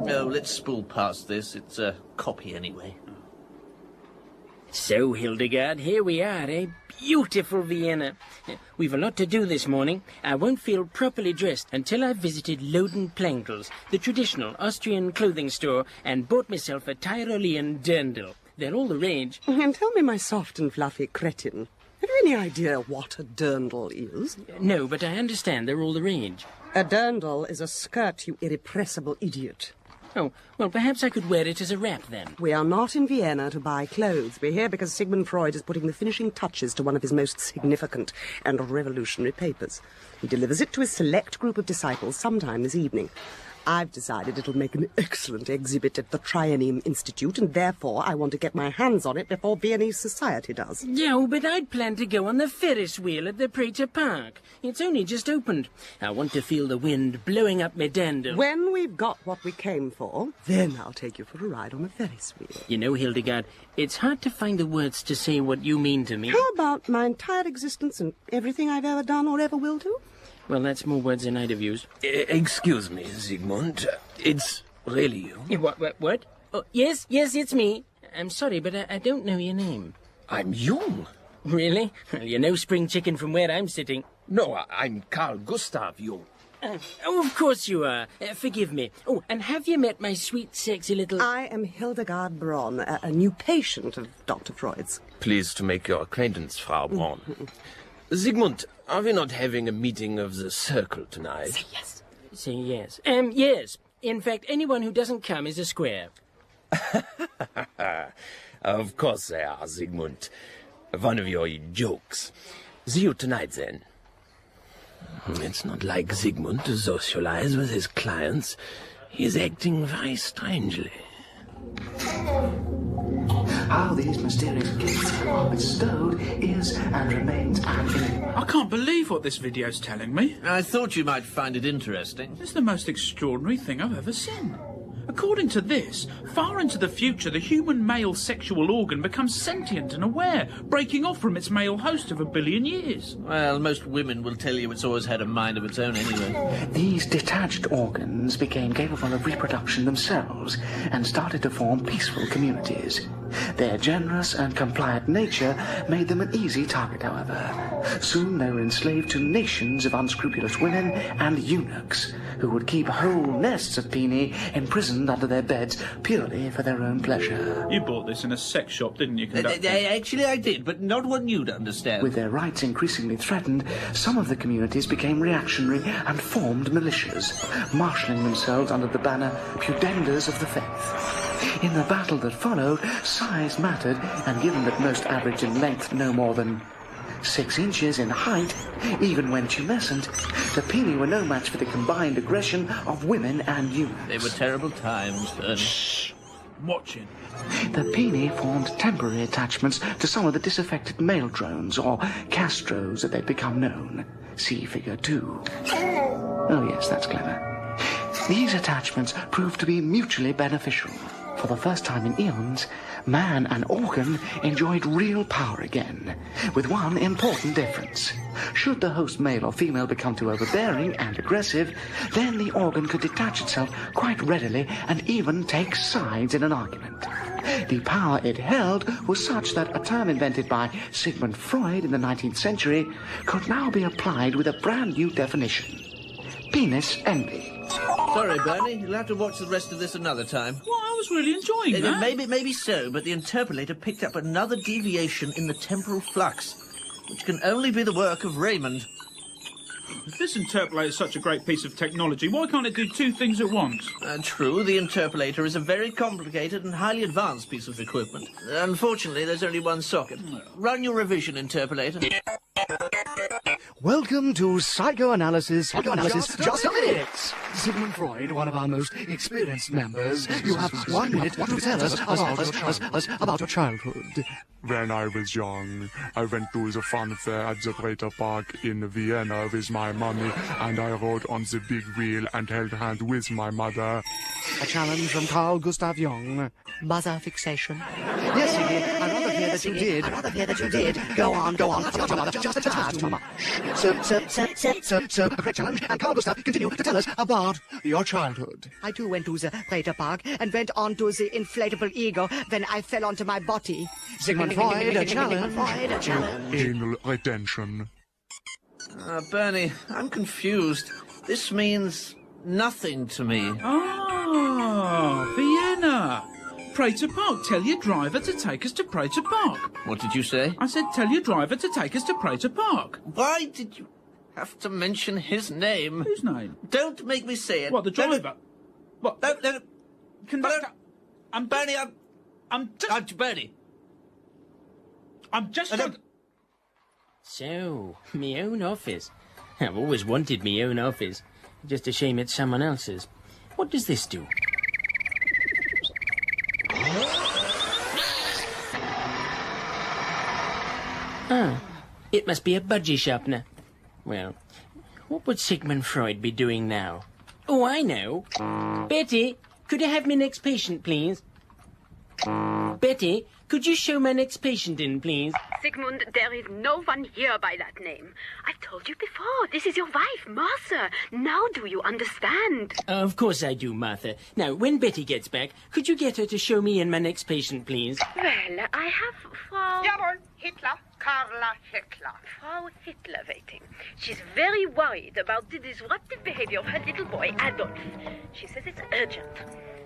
Oh, let's spool past this. It's a copy anyway. So, Hilderghast, here we are, eh? Beautiful Vienna. We've a lot to do this morning. I won't feel properly dressed until I've visited Loden Plankels, the traditional Austrian clothing store, and bought myself a Tyrolean dirndl. They're all the rage. And tell me, my soft and fluffy cretin, have you any idea what a dirndl is? No, but I understand they're all the rage. A dirndl is a skirt, you irrepressible idiot. Oh, well, perhaps I could wear it as a wrap, then. We are not in Vienna to buy clothes. We're here because Sigmund Freud is putting the finishing touches to one of his most significant and revolutionary papers. He delivers it to his select group of disciples sometime this evening. I've decided it'll make an excellent exhibit at the Triennium Institute, and therefore I want to get my hands on it before Viennese society does. No, but I'd planned to go on the Ferris wheel at the Prater Park. It's only just opened. I want to feel the wind blowing up my dandle. When we've got what we came for, then I'll take you for a ride on the Ferris wheel. You know, Hilderghast, it's hard to find the words to say what you mean to me. How about my entire existence and everything I've ever done or ever will do? Well, that's more words than I'd have used. Excuse me, Sigmund. It's really you? What? Oh, yes, it's me. I'm sorry, but I don't know your name. I'm Jung. Really? Well, you're no spring chicken from where I'm sitting. No, I'm Carl Gustav Jung. Of course you are. Forgive me. Oh, and have you met my sweet, sexy little... I am Hildegard Braun, a new patient of Dr. Freud's. Pleased to make your acquaintance, Frau Braun. Sigmund, are we not having a meeting of the circle tonight? Say yes. Say yes. Yes. In fact, anyone who doesn't come is a square. Of course they are, Sigmund. One of your jokes. See you tonight, then. It's not like Sigmund to socialize with his clients. He's acting very strangely. How these mysterious gifts are bestowed is and remains an enigma. I can't believe what this video's telling me. I thought you might find it interesting. It's the most extraordinary thing I've ever seen. According to this, far into the future, the human male sexual organ becomes sentient and aware, breaking off from its male host of 1 billion years. Well, most women will tell you it's always had a mind of its own anyway. These detached organs became capable of reproduction themselves and started to form peaceful communities. Their generous and compliant nature made them an easy target, however. Soon they were enslaved to nations of unscrupulous women and eunuchs who would keep whole nests of peni imprisoned under their beds purely for their own pleasure. You bought this in a sex shop, didn't you, conductor? Actually, I did, but not one you'd understand. With their rights increasingly threatened, some of the communities became reactionary and formed militias, marshalling themselves under the banner Pudenders of the Faith. In the battle that followed, size mattered, and given that most averaged in length no more than 6 inches in height, even when tumescent, the peni were no match for the combined aggression of women and youths. They were terrible times, Bernie. Shh! I'm watching. The peni formed temporary attachments to some of the disaffected male drones, or castros, as they'd become known. See figure 2. Oh yes, that's clever. These attachments proved to be mutually beneficial. For the first time in eons, man and organ enjoyed real power again, with one important difference. Should the host male or female become too overbearing and aggressive, then the organ could detach itself quite readily and even take sides in an argument. The power it held was such that a term invented by Sigmund Freud in the 19th century could now be applied with a brand new definition. Penis envy. Sorry, Bernie, you'll have to watch the rest of this another time. Well, I was really enjoying that. Maybe so, but the interpolator picked up another deviation in the temporal flux, which can only be the work of Raymond. If this interpolator is such a great piece of technology, why can't it do 2 things at once? True, the interpolator is a very complicated and highly advanced piece of equipment. Unfortunately, there's only one socket. Run your revision, interpolator. Welcome to Psychoanalysis Just a Minute. Sigmund Freud, one of our most experienced members, you have 1 minute to tell us about your childhood. When I was young, I went to the fun fair at the Prater Park in Vienna with my mommy, and I rode on the big wheel and held hand with my mother. A challenge from Carl Gustav Jung. Buzzer fixation. Yes, Iggy, I'd rather hear that you did. Go on. Just a tad too much. So, a great challenge, and Carl Gustav, continue to tell us about your childhood. I too went to the Prater Park and went on to the inflatable ego when I fell onto my body. Sigmund Freud, a challenge. Anal retention. Bernie, I'm confused. This means nothing to me. Ah, Vienna. Prater Park, tell your driver to take us to Prater Park. What did you say? I said tell your driver to take us to Prater Park. Why did you have to mention his name? Whose name? Don't make me say it. What, the driver? What? No. Conductor. Bernie, Bernie. I'm just... So, me own office. I've always wanted me own office. Just a shame it's someone else's. What does this do? Ah, it must be a budgie sharpener. Well, what would Sigmund Freud be doing now? Oh, I know. Betty, could I have my next patient, please? Betty, could you show my next patient in, please? Sigmund, there is no one here by that name. I've told you before, this is your wife, Martha. Now do you understand? Of course I do, Martha. Now, when Betty gets back, could you get her to show me in my next patient, please? Well, I have Frau... Jawohl, Hitler, Karla Hitler. Frau Hitler waiting. She's very worried about the disruptive behavior of her little boy, Adolf. She says it's urgent.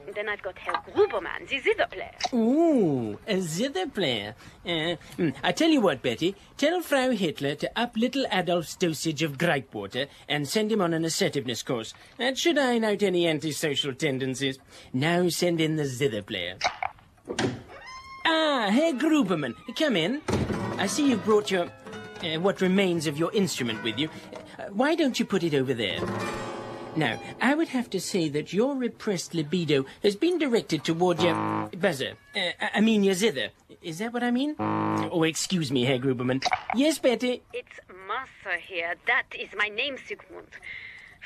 And then I've got Herr Grubermann, the zither player. Ooh, a zither player. I tell you what, Betty. Tell Frau Hitler to up little Adolf's dosage of gripe water and send him on an assertiveness course. That should iron out any antisocial tendencies. Now send in the zither player. Ah, Herr Grubermann, come in. I see you've brought your... what remains of your instrument with you. Why don't you put it over there? Now, I would have to say that your repressed libido has been directed toward your buzzer. I mean your zither. Is that what I mean? Oh, excuse me, Herr Grubermann. Yes, Betty? It's Martha here. That is my name, Sigmund.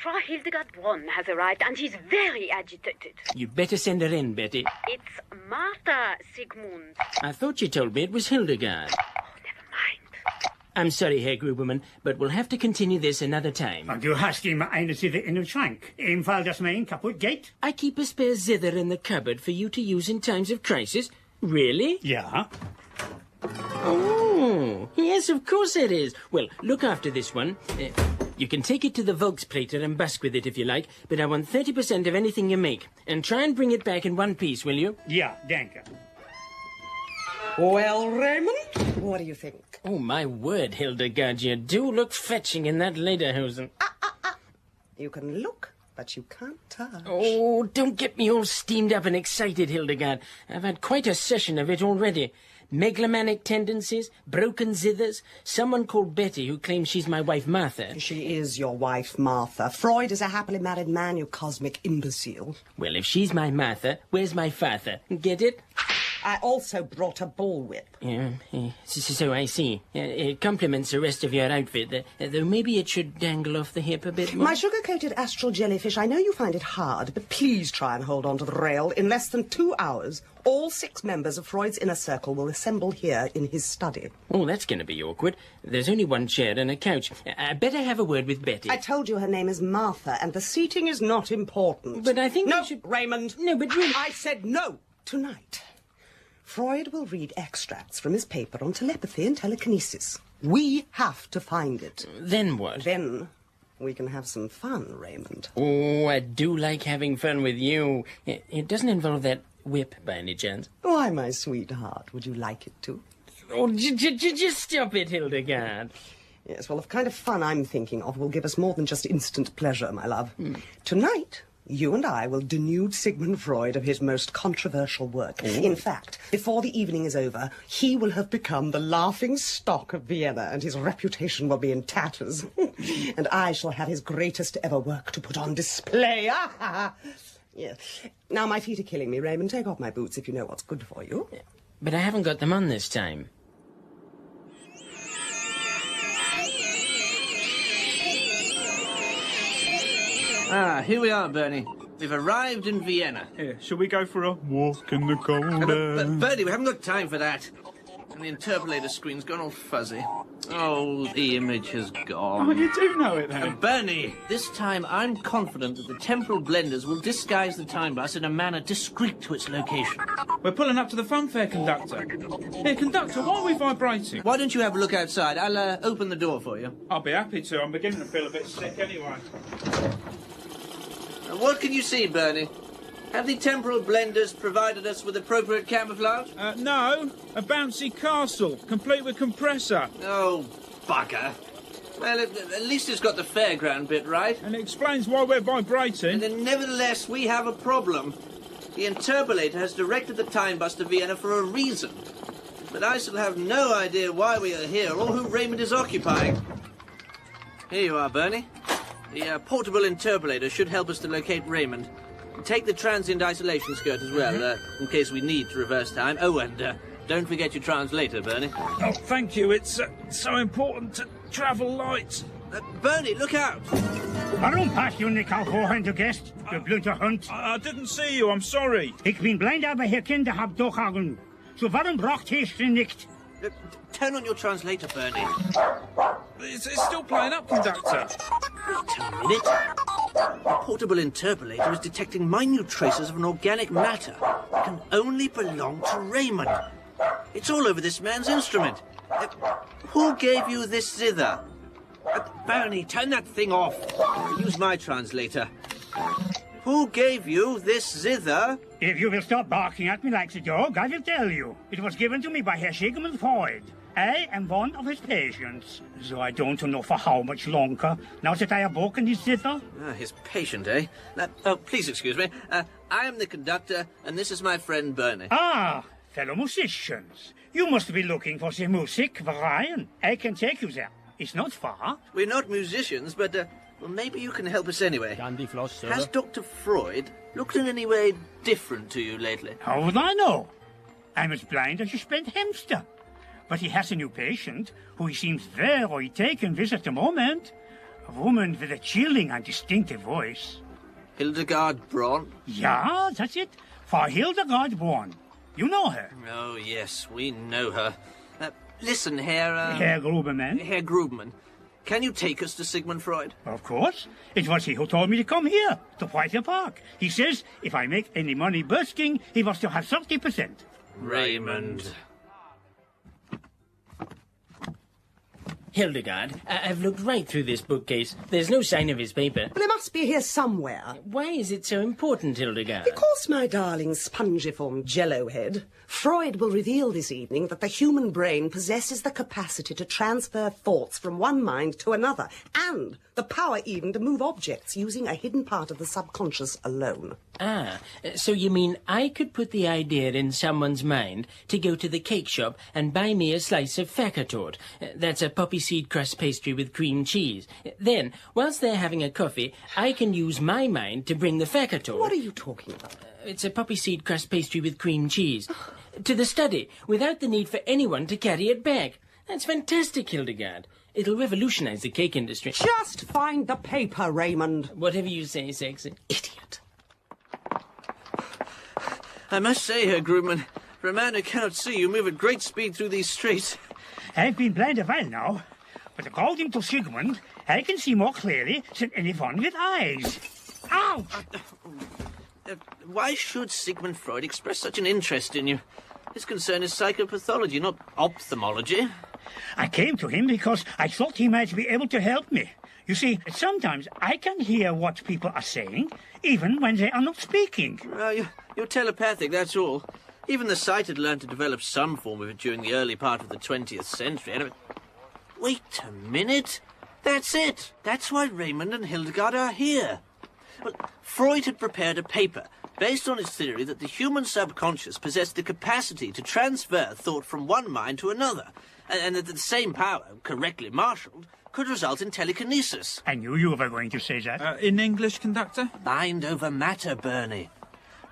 Frau Hildegard Bronn has arrived, and she's very agitated. You better send her in, Betty. It's Martha, Sigmund. I thought you told me it was Hilderghast. Oh, never mind. I'm sorry, Herr Grubermann, but we'll have to continue this another time. Und du hast immer eine Zither in dem Schrank. Im Fall, dass mein kaputt geht? I keep a spare zither in the cupboard for you to use in times of crisis. Really? Ja. Oh, yes, of course it is. Well, look after this one. You can take it to the Volksplater and busk with it if you like, but I want 30% of anything you make. And try and bring it back in one piece, will you? Ja, danke. Well, Raymond, what do you think? Oh, my word, Hildegard, you do look fetching in that lederhosen. You can look, but you can't touch. Oh, don't get me all steamed up and excited, Hildegard. I've had quite a session of it already. Megalomaniac tendencies, broken zithers, someone called Betty who claims she's my wife Martha. She is your wife, Martha. Freud is a happily married man, you cosmic imbecile. Well, if she's my Martha, where's my father? Get it? I also brought a bullwhip. Yeah, so I see. It complements the rest of your outfit, though maybe it should dangle off the hip a bit more. My sugar-coated astral jellyfish, I know you find it hard, but please try and hold on to the rail. In less than 2 hours, all 6 members of Freud's inner circle will assemble here in his study. Oh, that's going to be awkward. There's only one chair and a couch. I'd better have a word with Betty. I told you her name is Martha, and the seating is not important. But I think No, we should... Raymond. No, but really... I said no. Tonight, Freud will read extracts from his paper on telepathy and telekinesis. We have to find it. Then what? Then we can have some fun, Raymond. Oh, I do like having fun with you. It doesn't involve that whip by any chance. Why, my sweetheart, would you like it to? Oh, just stop it, Hildegard. Yes, well, the kind of fun I'm thinking of will give us more than just instant pleasure, my love. Tonight, you and I will denude Sigmund Freud of his most controversial work. Ooh. In fact, before the evening is over, he will have become the laughing stock of Vienna, and his reputation will be in tatters. And I shall have his greatest ever work to put on display. Yes. Now, my feet are killing me, Raymond. Take off my boots if you know what's good for you. But I haven't got them on this time. Ah, here we are, Bernie. We've arrived in Vienna. Here, shall we go for a walk in the cold air? Bernie, we haven't got time for that. And the interpolator screen's gone all fuzzy. Oh, the image has gone. Oh, you do know it, then. Bernie, this time I'm confident that the temporal blenders will disguise the time bus in a manner discreet to its location. We're pulling up to the funfair, conductor. Here, conductor, why are we vibrating? Why don't you have a look outside? I'll open the door for you. I'll be happy to. I'm beginning to feel a bit sick anyway. What can you see, Bernie? Have the temporal blenders provided us with appropriate camouflage? No. A bouncy castle, complete with compressor. Oh, bugger. Well, at least it's got the fairground bit right. And it explains why we're vibrating. And then nevertheless, we have a problem. The interpolator has directed the time bus to Vienna for a reason. But I shall have no idea why we are here or who Raymond is occupying. Here you are, Bernie. The portable interpolator should help us to locate Raymond. Take the transient isolation skirt as well, in case we need to reverse time. Oh, and don't forget your translator, Bernie. Oh, thank you. It's so important to travel light. Bernie, look out! Warum passt du nicht auch hoch, du Gast, du blöder Hund? I didn't see you, I'm sorry. Ich bin blind, aber hier Kinder hab doch Augen. So warum braucht ihr nicht? Turn on your translator, Bernie. It's still playing up, conductor. Wait a minute. The portable interpolator is detecting minute traces of an organic matter that can only belong to Raymond. It's all over this man's instrument. Who gave you this zither? Bernie, turn that thing off. Use my translator. Who gave you this zither? If you will stop barking at me like the dog, I will tell you. It was given to me by Herr Sigmund Freud. I am one of his patients, so I don't know for how much longer, now that I have broken his zither. His patient, eh? Please excuse me. I am the conductor, and this is my friend Bernie. Ah, fellow musicians. You must be looking for the music, Brian. I can take you there. It's not far. We're not musicians, but, well, maybe you can help us anyway. Candy floss, sir. Has Dr. Freud looked in any way different to you lately? How would I know? I'm as blind as a spent hamster. But he has a new patient, who he seems very taken with at the moment. A woman with a chilling and distinctive voice. Hildegard Braun? Yeah, that's it. For Hildegard Braun. You know her. Oh, yes, we know her. Listen, Herr Gruberman. Herr Gruberman, can you take us to Sigmund Freud? Of course. It was he who told me to come here, to White Park. He says if I make any money busking, he was to have 30%. Raymond. Hildegard, I've looked right through this bookcase. There's no sign of his paper. But it must be here somewhere. Why is it so important, Hildegard? Because, my darling spongiform jello head, Freud will reveal this evening that the human brain possesses the capacity to transfer thoughts from one mind to another, and the power even to move objects using a hidden part of the subconscious alone. Ah, so you mean I could put the idea in someone's mind to go to the cake shop and buy me a slice of Fackertort. That's a poppy seed crust pastry with cream cheese. Then, whilst they're having a coffee, I can use my mind to bring the Fackertort. What are you talking about? It's a poppy seed crust pastry with cream cheese. To the study, without the need for anyone to carry it back. That's fantastic, Hildegard. It'll revolutionize the cake industry. Just find the paper, Raymond. Whatever you say, sexy. Idiot. I must say, Herr Grumman, for a man who cannot see, you move at great speed through these streets. I've been blind a while now, but according to Sigmund, I can see more clearly than anyone with eyes. Ouch! Why should Sigmund Freud express such an interest in you? His concern is psychopathology, not ophthalmology. I came to him because I thought he might be able to help me. You see, sometimes I can hear what people are saying, even when they are not speaking. You're telepathic, that's all. Even the sighted learned to develop some form of it during the early part of the 20th century. Wait a minute. That's it. That's why Raymond and Hildegard are here. Well, Freud had prepared a paper based on his theory that the human subconscious possessed the capacity to transfer thought from one mind to another, and that the same power, correctly marshalled, could result in telekinesis. I knew you were going to say that. In English, conductor? Mind over matter, Bernie.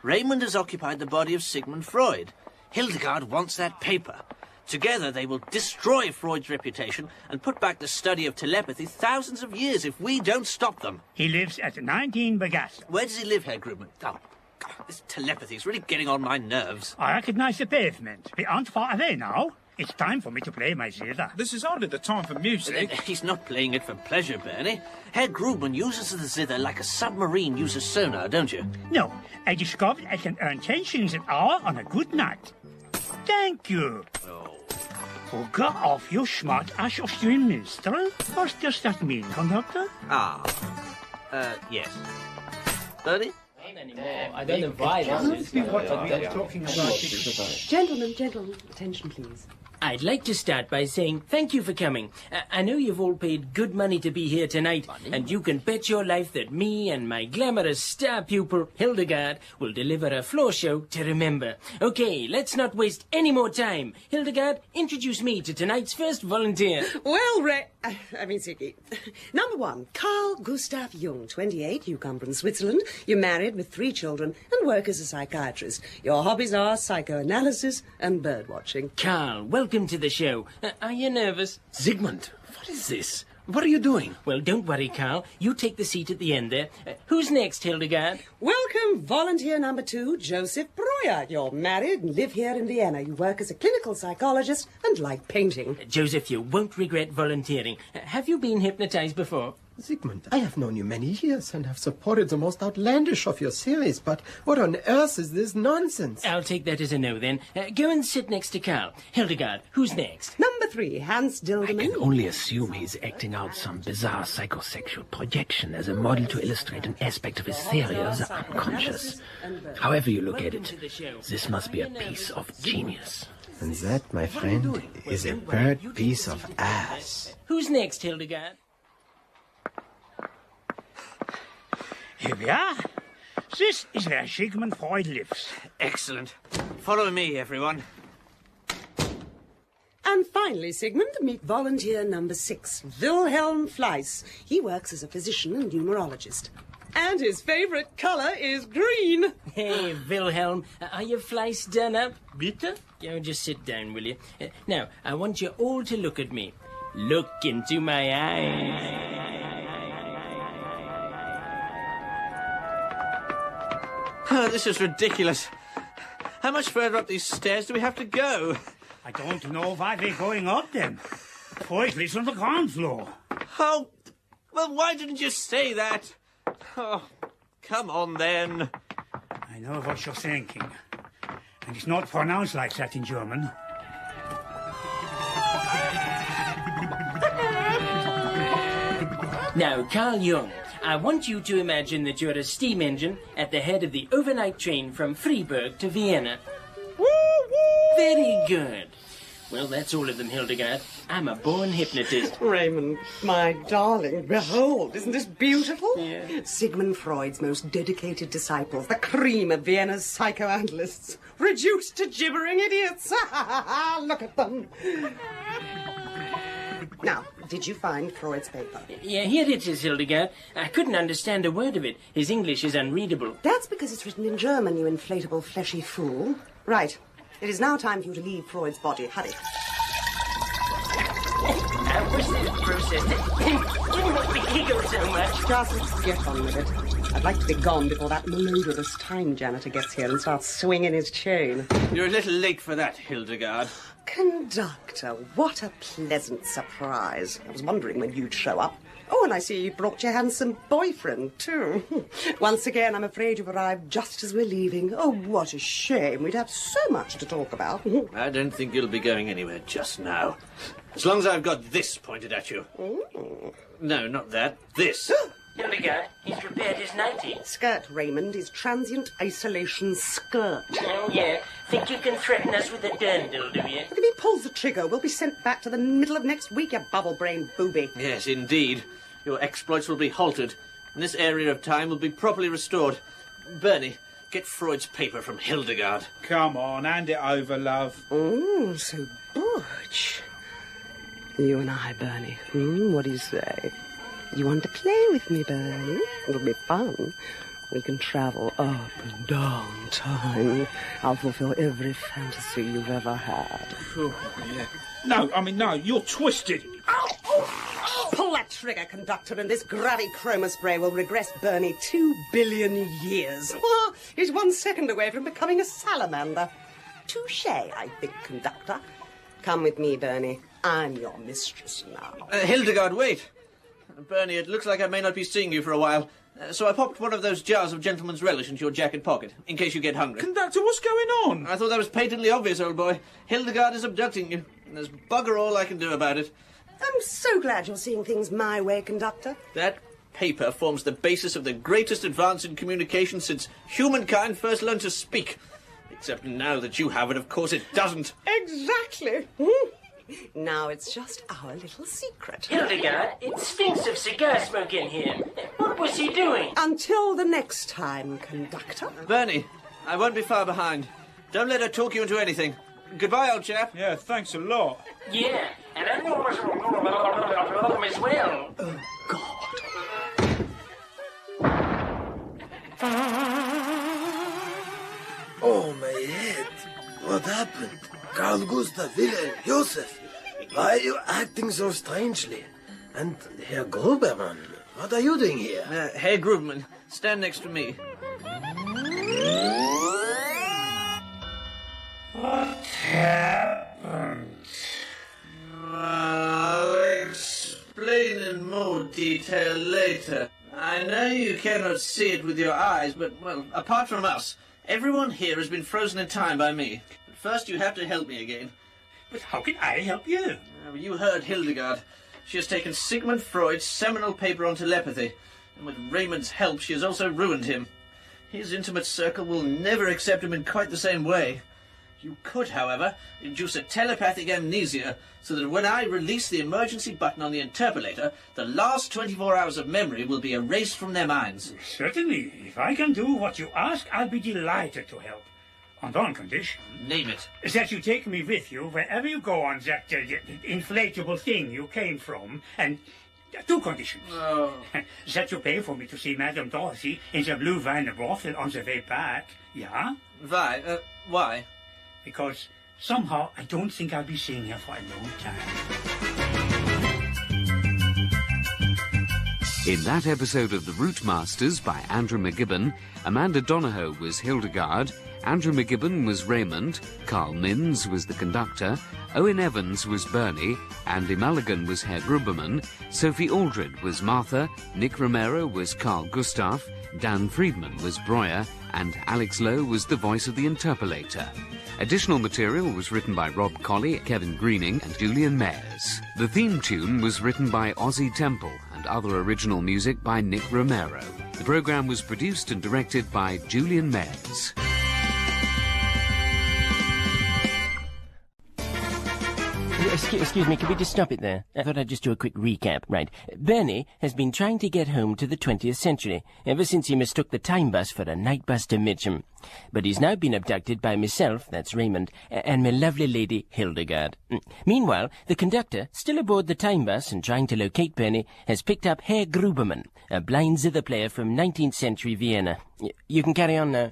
Raymond has occupied the body of Sigmund Freud. Hildegard wants that paper. Together they will destroy Freud's reputation and put back the study of telepathy thousands of years if we don't stop them. He lives at 19 Begast. Where does he live, Herr Grumman? Oh, God, this telepathy is really getting on my nerves. I recognize the pavement. We aren't far away now. It's time for me to play my zither. This is hardly the time for music. He's not playing it for pleasure, Bernie. Herr Grumman uses the zither like a submarine uses sonar, don't you? No, I discovered I can earn 10 shillings an hour on a good night. Thank you. Oh, get off, you smart ass Austrian minstrel. What does that mean, conductor? Yes. Bernie? I don't know why this is. What they're talking about. Gentlemen, attention please. I'd like to start by saying thank you for coming. I know you've all paid good money to be here tonight, and you can bet your life that me and my glamorous star pupil, Hildegard, will deliver a floor show to remember. Okay, let's not waste any more time. Hildegard, introduce me to tonight's first volunteer. Well, Ziggy. Number 1, Carl Gustav Jung, 28, you come from Switzerland. You're married with 3 children and work as a psychiatrist. Your hobbies are psychoanalysis and bird watching. Carl, welcome to the show. Are you nervous? Sigmund, what is this? What are you doing? Well, don't worry, Carl. You take the seat at the end there. Who's next, Hildegard? Welcome, volunteer number 2, Joseph Breuer. You're married and live here in Vienna. You work as a clinical psychologist and like painting. Joseph, you won't regret volunteering. Have you been hypnotized before? Sigmund, I have known you many years and have supported the most outlandish of your series, but what on earth is this nonsense? I'll take that as a no, then. Go and sit next to Carl. Hildegard, who's next? Number 3, Hans Dilderman. I can only assume he's acting out some bizarre psychosexual projection as a model to illustrate an aspect of his theory of the unconscious. However you look at it, this must be a piece of genius. And that, my friend, is a bird piece of ass. Who's next, Hildegard? Here we are. This is where Sigmund Freud lives. Excellent. Follow me, everyone. And finally, Sigmund, meet volunteer number 6, Wilhelm Fleiss. He works as a physician and numerologist. And his favourite colour is green. Hey, Wilhelm, are your Fleiss done up? Bitte? Go and just sit down, will you? Now, I want you all to look at me. Look into my eyes. Oh, this is ridiculous. How much further up these stairs do we have to go? I don't know why we're going up them. Freud lives on the ground floor. Oh, well, why didn't you say that? Oh, come on, then. I know what you're thinking. And it's not pronounced like that in German. Now, Carl Jung, I want you to imagine that you're a steam engine at the head of the overnight train from Freiburg to Vienna. Very good. Well, that's all of them, Hildegard. I'm a born hypnotist. Raymond, my darling, behold, isn't this beautiful? Yeah. Sigmund Freud's most dedicated disciples, the cream of Vienna's psychoanalysts, reduced to gibbering idiots. Look at them. Now, did you find Freud's paper? Yeah, here it is, Hildegard. I couldn't understand a word of it. His English is unreadable. That's because it's written in German, you inflatable fleshy fool. Right. It is now time for you to leave Freud's body. Hurry. I wish this process didn't make me giggle so much. Just get on with it. I'd like to be gone before that malodorous time janitor gets here and starts swinging his chain. You're a little late for that, Hildegard. Conductor, what a pleasant surprise. I was wondering when you'd show up. Oh, and I see you brought your handsome boyfriend, too. Once again, I'm afraid you've arrived just as we're leaving. Oh, what a shame. We'd have so much to talk about. I don't think you'll be going anywhere just now. As long as I've got this pointed at you. No, not that. This. Hildegard, he's prepared his nightie. Skirt, Raymond, his transient isolation skirt. Oh, yeah. Think you can threaten us with a dirndl, do you? Look, if he pulls the trigger, we'll be sent back to the middle of next week, you bubble-brained booby. Yes, indeed. Your exploits will be halted, and this area of time will be properly restored. Bernie, get Freud's paper from Hildegard. Come on, hand it over, love. Oh, so butch. You and I, Bernie. What do you say? You want to play with me, Bernie? It'll be fun. We can travel up and down time. I'll fulfill every fantasy you've ever had. Oh, yeah. No, you're twisted. Pull that trigger, conductor, and this gravichroma spray will regress Bernie 2 billion years. He's 1 second away from becoming a salamander. Touché, I think, conductor. Come with me, Bernie. I'm your mistress now. Hildegard, wait. Bernie, it looks like I may not be seeing you for a while. So I popped one of those jars of gentleman's relish into your jacket pocket, in case you get hungry. Conductor, what's going on? I thought that was patently obvious, old boy. Hildegard is abducting you, and there's bugger all I can do about it. I'm so glad you're seeing things my way, conductor. That paper forms the basis of the greatest advance in communication since humankind first learned to speak. Except now that you have it, of course it doesn't. Exactly. Now it's just our little secret. Hildegard, it stinks of cigar smoke in here. What was he doing? Until the next time, conductor. Bernie, I won't be far behind. Don't let her talk you into anything. Goodbye, old chap. Yeah, thanks a lot. Yeah, and I know him as well. Oh, God. Oh, my head. What happened? Carl Gustav, Wilhelm, Joseph. Why are you acting so strangely? And Herr Grubermann, what are you doing here? Herr Grubermann, stand next to me. What happened? I'll explain in more detail later. I know you cannot see it with your eyes, but, well, apart from us, everyone here has been frozen in time by me. But first you have to help me again. But how can I help you? You heard Hildegard. She has taken Sigmund Freud's seminal paper on telepathy, and with Raymond's help she has also ruined him. His intimate circle will never accept him in quite the same way. You could, however, induce a telepathic amnesia, so that when I release the emergency button on the interpolator, the last 24 hours of memory will be erased from their minds. Certainly. If I can do what you ask, I'll be delighted to help. On one condition. Name it. That you take me with you wherever you go on that inflatable thing you came from, and two conditions. Oh. That you pay for me to see Madame Dorothy in the blue wine brothel on the way back. Yeah? Why? Why? Because somehow I don't think I'll be seeing her for a long time. In that episode of The Routemasters by Andrew McGibbon, Amanda Donohoe was Hildegard, Andrew McGibbon was Raymond, Carl Minns was the conductor, Owen Evans was Bernie, Andy Mulligan was Herr Grubermann, Sophie Aldred was Martha, Nick Romero was Carl Gustav, Dan Friedman was Breuer, and Alex Lowe was the voice of the interpolator. Additional material was written by Rob Colley, Kevin Greening, and Julian Mayers. The theme tune was written by Ozzy Temple, and other original music by Nick Romero. The programme was produced and directed by Julian Mayers. Excuse me, can we just stop it there? I thought I'd just do a quick recap. Right. Bernie has been trying to get home to the 20th century ever since he mistook the time bus for a night bus to Mitchum. But he's now been abducted by myself, that's Raymond, and my lovely lady Hildegard. Meanwhile, the conductor, still aboard the time bus and trying to locate Bernie, has picked up Herr Grubermann, a blind zither player from 19th century Vienna. You can carry on now.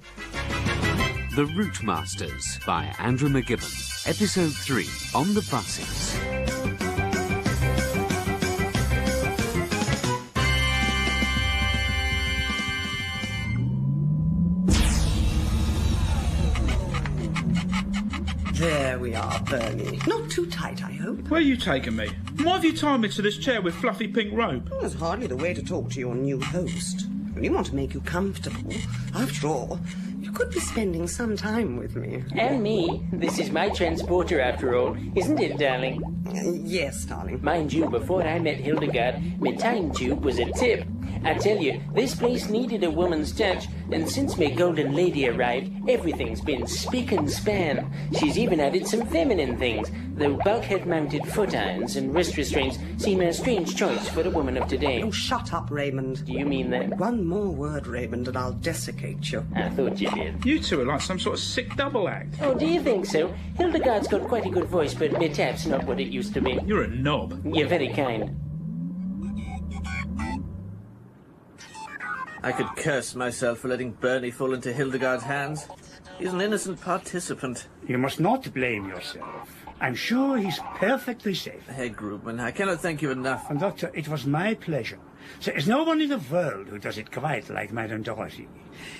The Routemasters by Andrew McGibbon. Episode 3, On the Buses. There we are, Bernie. Not too tight, I hope. Where are you taking me? Why have you tied me to this chair with fluffy pink rope? Well, that's hardly the way to talk to your new host. We want to make you comfortable. After all, you could be spending some time with me. And me. This is my transporter, after all. Isn't it, darling? Yes, darling. Mind you, before I met Hildegard, my time tube was a tip. I tell you, this place needed a woman's touch, and since my golden lady arrived, everything's been spick and span. She's even added some feminine things, though bulkhead-mounted foot irons and wrist restraints seem a strange choice for a woman of today. Oh, shut up, Raymond. Do you mean that? One more word, Raymond, and I'll desiccate you. I thought you did. You two are like some sort of sick double act. Oh, do you think so? Hildegard's got quite a good voice, but my tap's not what it used to be. You're a knob. You're very kind. I could curse myself for letting Bernie fall into Hildegard's hands. He's an innocent participant. You must not blame yourself. I'm sure he's perfectly safe. Herr Grubermann, I cannot thank you enough. Conductor, it was my pleasure. There is no one in the world who does it quite like Madame Dorothy.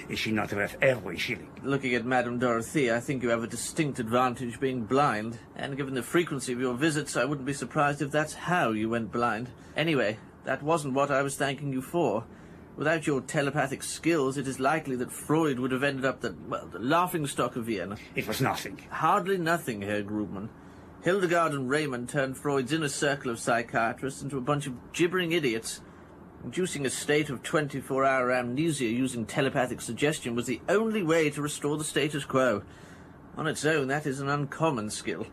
Is she not worth every shilling? Looking at Madame Dorothy, I think you have a distinct advantage being blind. And given the frequency of your visits, I wouldn't be surprised if that's how you went blind. Anyway, that wasn't what I was thanking you for. Without your telepathic skills, it is likely that Freud would have ended up the laughingstock of Vienna. It was nothing. Hardly nothing, Herr Grubermann. Hildegard and Raymond turned Freud's inner circle of psychiatrists into a bunch of gibbering idiots. Inducing a state of 24-hour amnesia using telepathic suggestion was the only way to restore the status quo. On its own, that is an uncommon skill.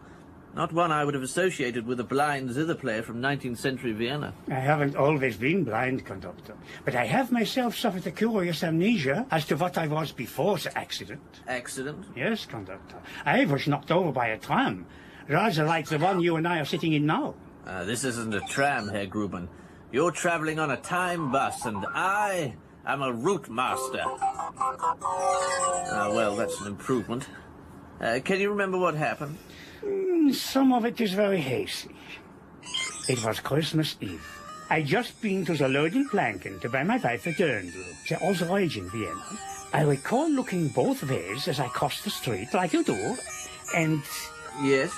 Not one I would have associated with a blind zither player from 19th century Vienna. I haven't always been blind, Conductor, but I have myself suffered a curious amnesia as to what I was before the accident. Accident? Yes, Conductor. I was knocked over by a tram, rather like the one you and I are sitting in now. This isn't a tram, Herr Grubermann. You're travelling on a time bus, and I am a Routemasters. Well, that's an improvement. Can you remember what happened? Some of it is very hazy. It was Christmas Eve. I just been to the loading planking to buy my wife a dirndl. They're also rage in Vienna. I recall looking both ways as I crossed the street, like you do, and... Yes?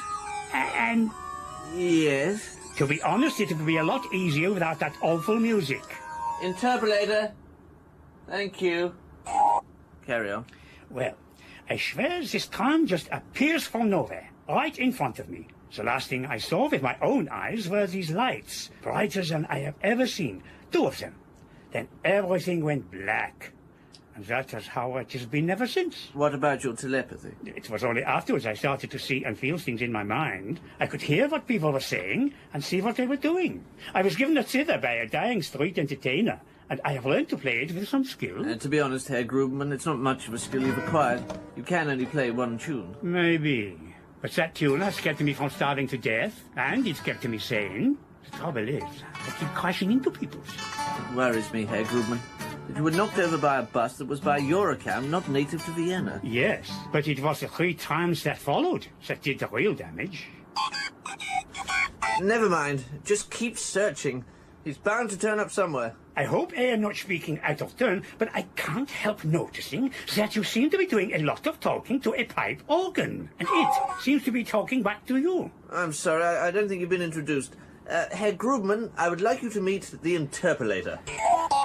And... Yes? To be honest, it would be a lot easier without that awful music. Interpolator. Thank you. Carry on. Well, I swear this tram just appears from nowhere, right in front of me. The last thing I saw with my own eyes were these lights, brighter than I have ever seen. 2 of them. Then everything went black. And that is how it has been ever since. What about your telepathy? It was only afterwards I started to see and feel things in my mind. I could hear what people were saying and see what they were doing. I was given a zither by a dying street entertainer, and I have learned to play it with some skill. To be honest, Herr Gruberman, it's not much of a skill you've acquired. You can only play one tune. Maybe. But that tune has kept me from starving to death, and it's kept me sane. The trouble is, I keep crashing into people. It worries me, Herr Gruberman, that you were knocked over by a bus that was by your account not native to Vienna. Yes, but it was the 3 times that followed that did the real damage. Never mind. Just keep searching. He's bound to turn up somewhere. I hope I am not speaking out of turn, but I can't help noticing that you seem to be doing a lot of talking to a pipe organ, and it seems to be talking back to you. I'm sorry, I don't think you've been introduced. Herr Gruberman, I would like you to meet the interpolator.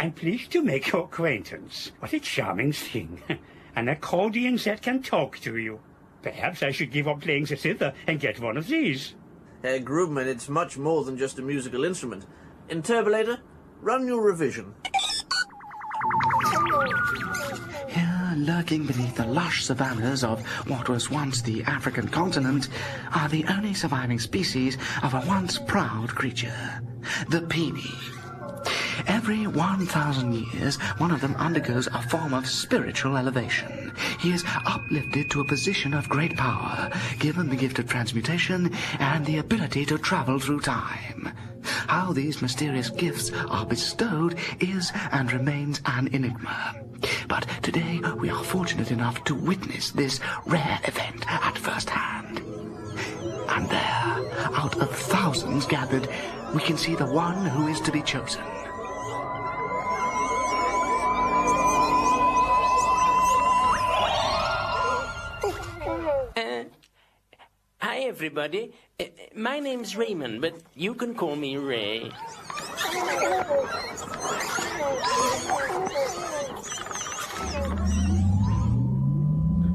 I'm pleased to make your acquaintance. What a charming thing. An accordion that can talk to you. Perhaps I should give up playing the zither and get one of these. Herr Gruberman, it's much more than just a musical instrument. Interpolator, run your revision. Here, lurking beneath the lush savannas of what was once the African continent, are the only surviving species of a once proud creature, the peony. Every 1,000 years, one of them undergoes a form of spiritual elevation. He is uplifted to a position of great power, given the gift of transmutation and the ability to travel through time. How these mysterious gifts are bestowed is and remains an enigma. But today we are fortunate enough to witness this rare event at first hand. And there, out of thousands gathered, we can see the one who is to be chosen. Hi, everybody. My name's Raymond, but you can call me Ray.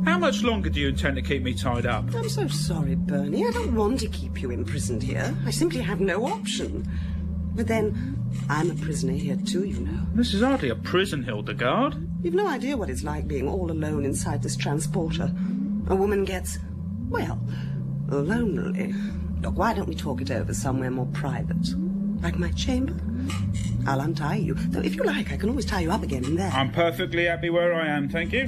How much longer do you intend to keep me tied up? I'm so sorry, Bernie. I don't want to keep you imprisoned here. I simply have no option. But then, I'm a prisoner here too, you know. This is hardly a prison, Hilderghast. You've no idea what it's like being all alone inside this transporter. A woman gets, well, lonely. Look, why don't we talk it over somewhere more private? Like my chamber? I'll untie you. Though if you like, I can always tie you up again in there. I'm perfectly happy where I am, thank you.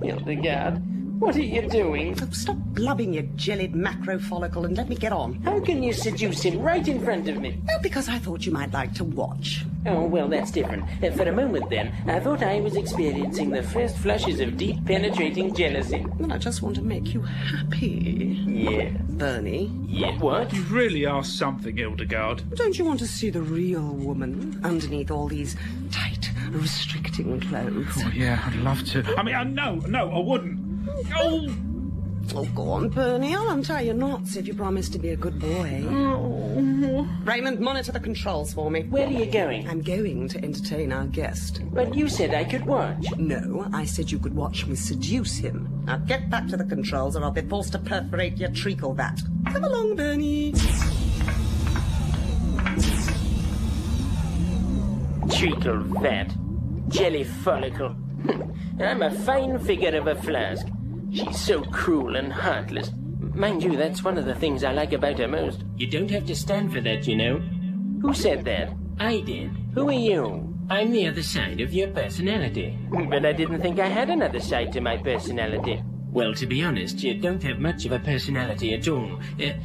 Hilderghast, what are you doing? Oh, stop blubbing, you jellied macro follicle, and let me get on. How can you seduce him right in front of me? Well, because I thought you might like to watch. Oh, well, that's different. For a moment, then, I thought I was experiencing the first flushes of deep, penetrating jealousy. Well, I just want to make you happy. Yeah. Bernie? Yeah, what? You really are something, Hilderghast. Don't you want to see the real woman underneath all these tight, restricting clothes? Oh, yeah, I'd love to. I mean, no, I wouldn't. Oh! Oh, go on, Bernie. I'll untie your knots if you promise to be a good boy. Oh. Raymond, monitor the controls for me. Where are you going? I'm going to entertain our guest. But you said I could watch. No, I said you could watch me seduce him. Now get back to the controls or I'll be forced to perforate your treacle vat. Come along, Bernie. Treacle vat. Jelly follicle. I'm a fine figure of a flask. She's so cruel and heartless. Mind you, that's one of the things I like about her most. You don't have to stand for that, you know. Who said that? I did. Who are you? I'm the other side of your personality. But I didn't think I had another side to my personality. Well, to be honest, you don't have much of a personality at all.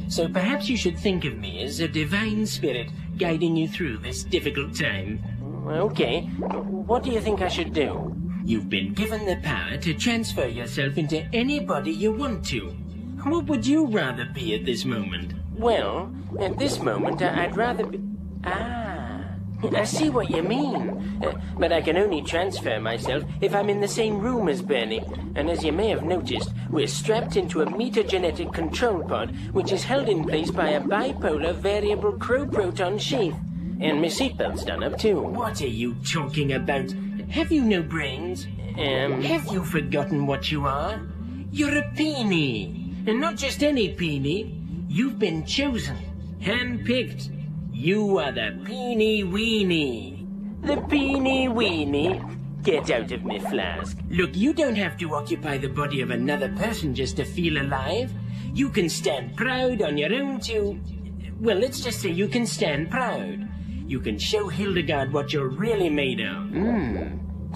So perhaps you should think of me as a divine spirit guiding you through this difficult time. Okay. What do you think I should do? You've been given the power to transfer yourself into anybody you want to. What would you rather be at this moment? Well, at this moment, I'd rather be... I see what you mean. But I can only transfer myself if I'm in the same room as Bernie. And as you may have noticed, we're strapped into a metagenetic control pod, which is held in place by a bipolar variable crow-proton sheath. And my seatbelt's done up, too. What are you talking about? Have you no brains? Have you forgotten what you are? You're a peony. And not just any peony. You've been chosen. Hand-picked. You are the Peeny Weenie. The Peeny Weenie? Get out of me flask. Look, you don't have to occupy the body of another person just to feel alive. You can stand proud on your own too. Well, let's just say you can stand proud. You can show Hilderghast what you're really made of.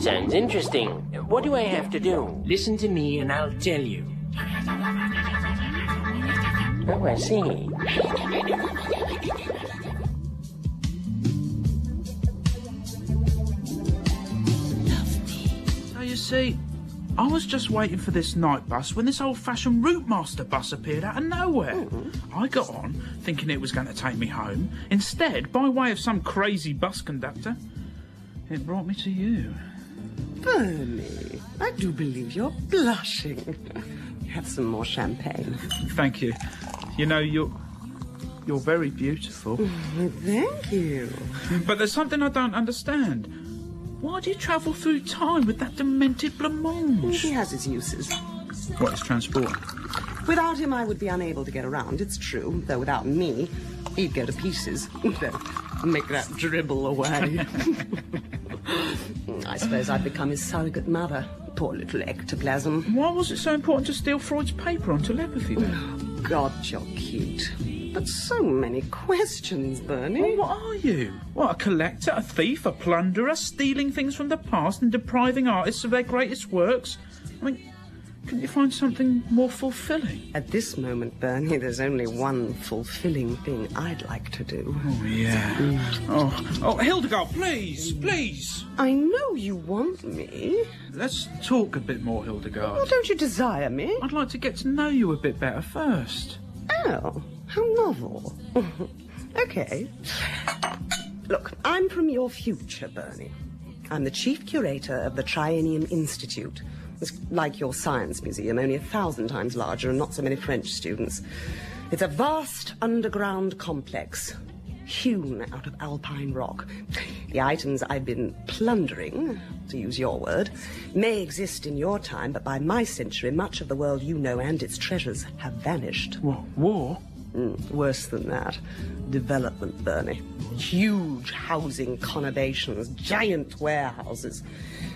Sounds interesting. What do I have to do? Listen to me and I'll tell you. Oh, I see. You see, I was just waiting for this night bus when this old-fashioned Routemasters bus appeared out of nowhere. I got on, thinking it was going to take me home. Instead, by way of some crazy bus conductor, it brought me to you. Bernie, I do believe you're blushing. Have some more champagne. Thank you. You know, you're very beautiful. Thank you. But there's something I don't understand. Why do you travel through time with that demented blancmange? He has his uses. What, his transport? Without him, I would be unable to get around, it's true. Though without me, he'd go to pieces. Make that dribble away. I suppose I'd become his surrogate mother. Poor little ectoplasm. Why was it so important to steal Freud's paper on telepathy, then? Oh, God, you're cute. But so many questions, Bernie. Well, what are you? What, a collector, a thief, a plunderer, stealing things from the past and depriving artists of their greatest works? I mean, couldn't you find something more fulfilling? At this moment, Bernie, there's only one fulfilling thing I'd like to do. Oh, yeah. Oh, Hilderghast, please, please. I know you want me. Let's talk a bit more, Hilderghast. Well, don't you desire me? I'd like to get to know you a bit better first. Oh, how novel. Okay. Look, I'm from your future, Bernie. I'm the chief curator of the Triennium Institute. It's like your science museum, only 1,000 times larger and not so many French students. It's a vast underground complex, hewn out of alpine rock. The items I've been plundering, to use your word, may exist in your time, but by my century, much of the world you know and its treasures have vanished. What, war? Worse than that. Development, Bernie. Huge housing conurbations, giant warehouses.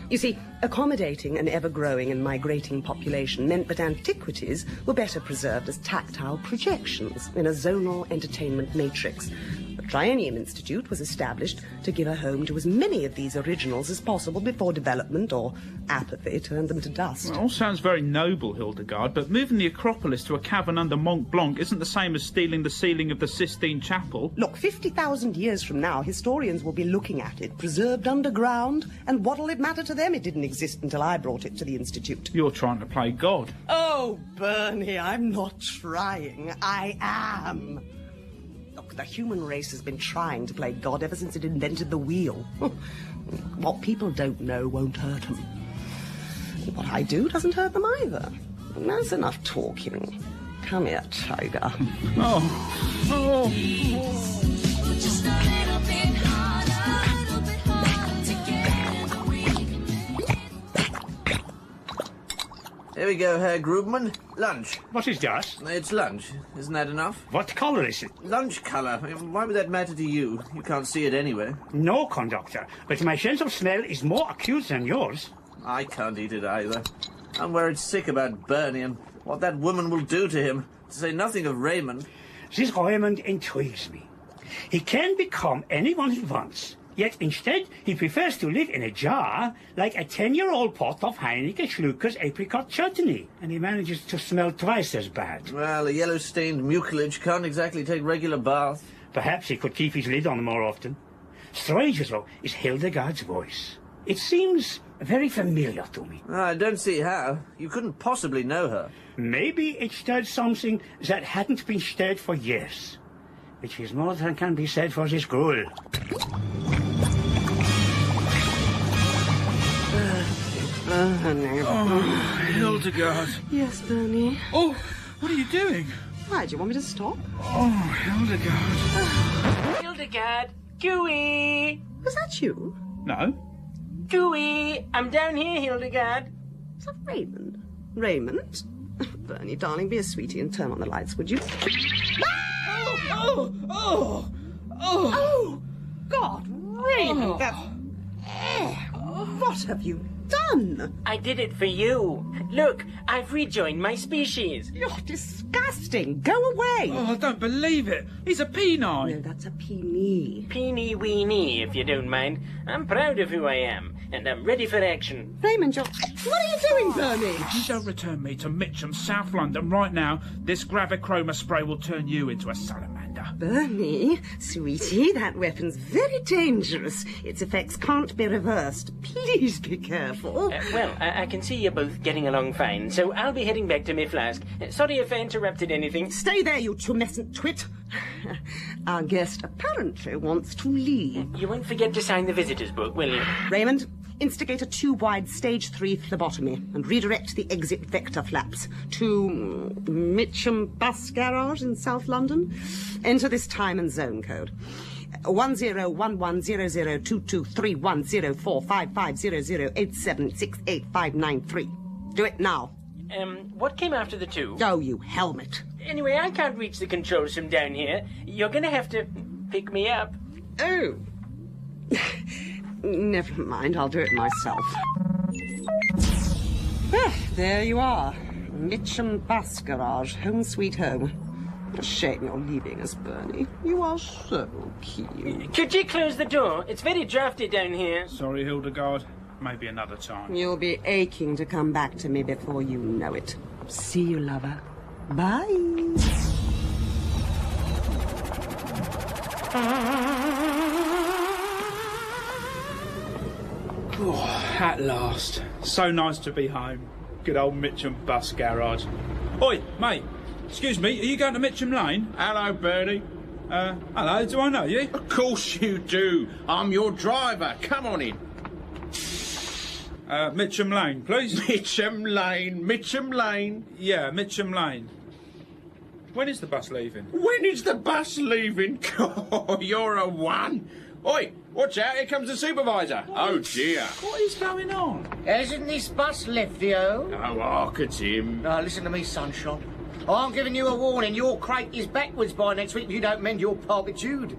You see, accommodating an ever-growing and migrating population meant that antiquities were better preserved as tactile projections in a zonal entertainment matrix. The Triennium Institute was established to give a home to as many of these originals as possible before development or apathy turned them to dust. Well, it all sounds very noble, Hilderghast, but moving the Acropolis to a cavern under Mont Blanc isn't the same as stealing the ceiling of the Sistine Chapel. Look, 50,000 years from now, historians will be looking at it, preserved underground, and what'll it matter to them? It didn't exist until I brought it to the Institute. You're trying to play God. Oh, Bernie, I'm not trying. I am. Look, the human race has been trying to play God ever since it invented the wheel. What people don't know won't hurt them. What I do doesn't hurt them either. And that's enough talking. Come here, tiger. Oh. Just a little bit harder to get. Here we go, Herr Grubman. Lunch. What is that? It's lunch. Isn't that enough? What colour is it? Lunch colour. Why would that matter to you? You can't see it anyway. No, conductor, but my sense of smell is more acute than yours. I can't eat it either. I'm worried sick about Bernie and what that woman will do to him, to say nothing of Raymond. This Raymond intrigues me. He can become anyone he wants, yet instead he prefers to live in a jar like a 10-year-old pot of Heineke Schlucker's apricot chutney, and he manages to smell twice as bad. Well, a yellow-stained mucilage can't exactly take regular baths. Perhaps he could keep his lid on more often. Stranger, though, is Hilderghast's voice. It seems very familiar to me. I don't see how. You couldn't possibly know her. Maybe it stirred something that hadn't been stirred for years. Which is more than can be said for this girl. Bernie. Oh, Hildegard. Yes, Bernie. Oh, what are you doing? Why, do you want me to stop? Oh, Hildegard. Hildegard! Gooey! Was that you? No. Gooey! I'm down here, Hildegard. Is that Raymond? Raymond? Bernie, darling, be a sweetie and turn on the lights, would you? Oh, God, Raymond, what have you done? I did it for you. Look, I've rejoined my species. You're disgusting. Go away. Oh, I don't believe it. He's a penile. No, that's a peony. Peeny weeny, if you don't mind. I'm proud of who I am, and I'm ready for action. Raymond, what are you doing, Bernie? If you don't return me to Mitcham, South London, right now, this gravichroma spray will turn you into a salamander. Bernie, sweetie, that weapon's very dangerous. Its effects can't be reversed. Please be careful. Well, I can see you're both getting along fine, so I'll be heading back to my flask. Sorry if I interrupted anything. Stay there, you tumescent twit. Our guest apparently wants to leave. You won't forget to sign the visitor's book, will you? Raymond, instigate a tube-wide stage 3 phlebotomy and redirect the exit vector flaps to Mitcham bus garage in South London. Enter this time and zone code. 101100223104550087688593. Do it now. What came after the 2? Oh, you helmet. Anyway, I can't reach the controls from down here. You're gonna have to pick me up. Oh. Never mind, I'll do it myself. There you are. Mitcham bus garage, home sweet home. What a shame you're leaving us, Bernie. You are so cute. Could you close the door? It's very drafty down here. Sorry, Hildegard. Maybe another time. You'll be aching to come back to me before you know it. See you, lover. Bye. Oh, at last. So nice to be home. Good old Mitcham bus garage. Oi, mate. Excuse me, are you going to Mitcham Lane? Hello, Bernie. Hello, do I know you? Of course you do. I'm your driver. Come on in. Mitcham Lane, please. Mitcham Lane, Mitcham Lane. Yeah, Mitcham Lane. When is the bus leaving? When is the bus leaving? Oh, you're a one. Oi, watch out, here comes the supervisor. Oh, dear. What is going on? Hasn't this bus left you? Oh, hark at him. Now, listen to me, sunshine. I'm giving you a warning. Your crate is backwards by next week if you don't mend your pulpitude.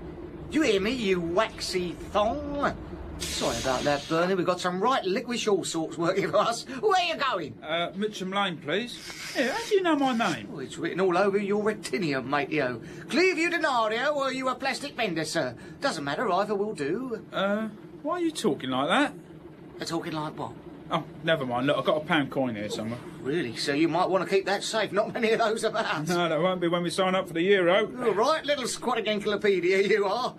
Do you hear me, you waxy thong? Sorry about that, Bernie. We've got some right liquish all sorts working for us. Where are you going? Mitcham Lane, please. Yeah, how do you know my name? Oh, it's written all over your retinium, matey-o. Cleave you denario, or are you a plastic bender, sir? Doesn't matter, either will do. Why are you talking like that? Talking like what? Oh, never mind. Look, I've got a £1 coin here somewhere. Really? So you might want to keep that safe. Not many of those about. No, there won't be when we sign up for the Euro. All right, little squatting encyclopedia you are.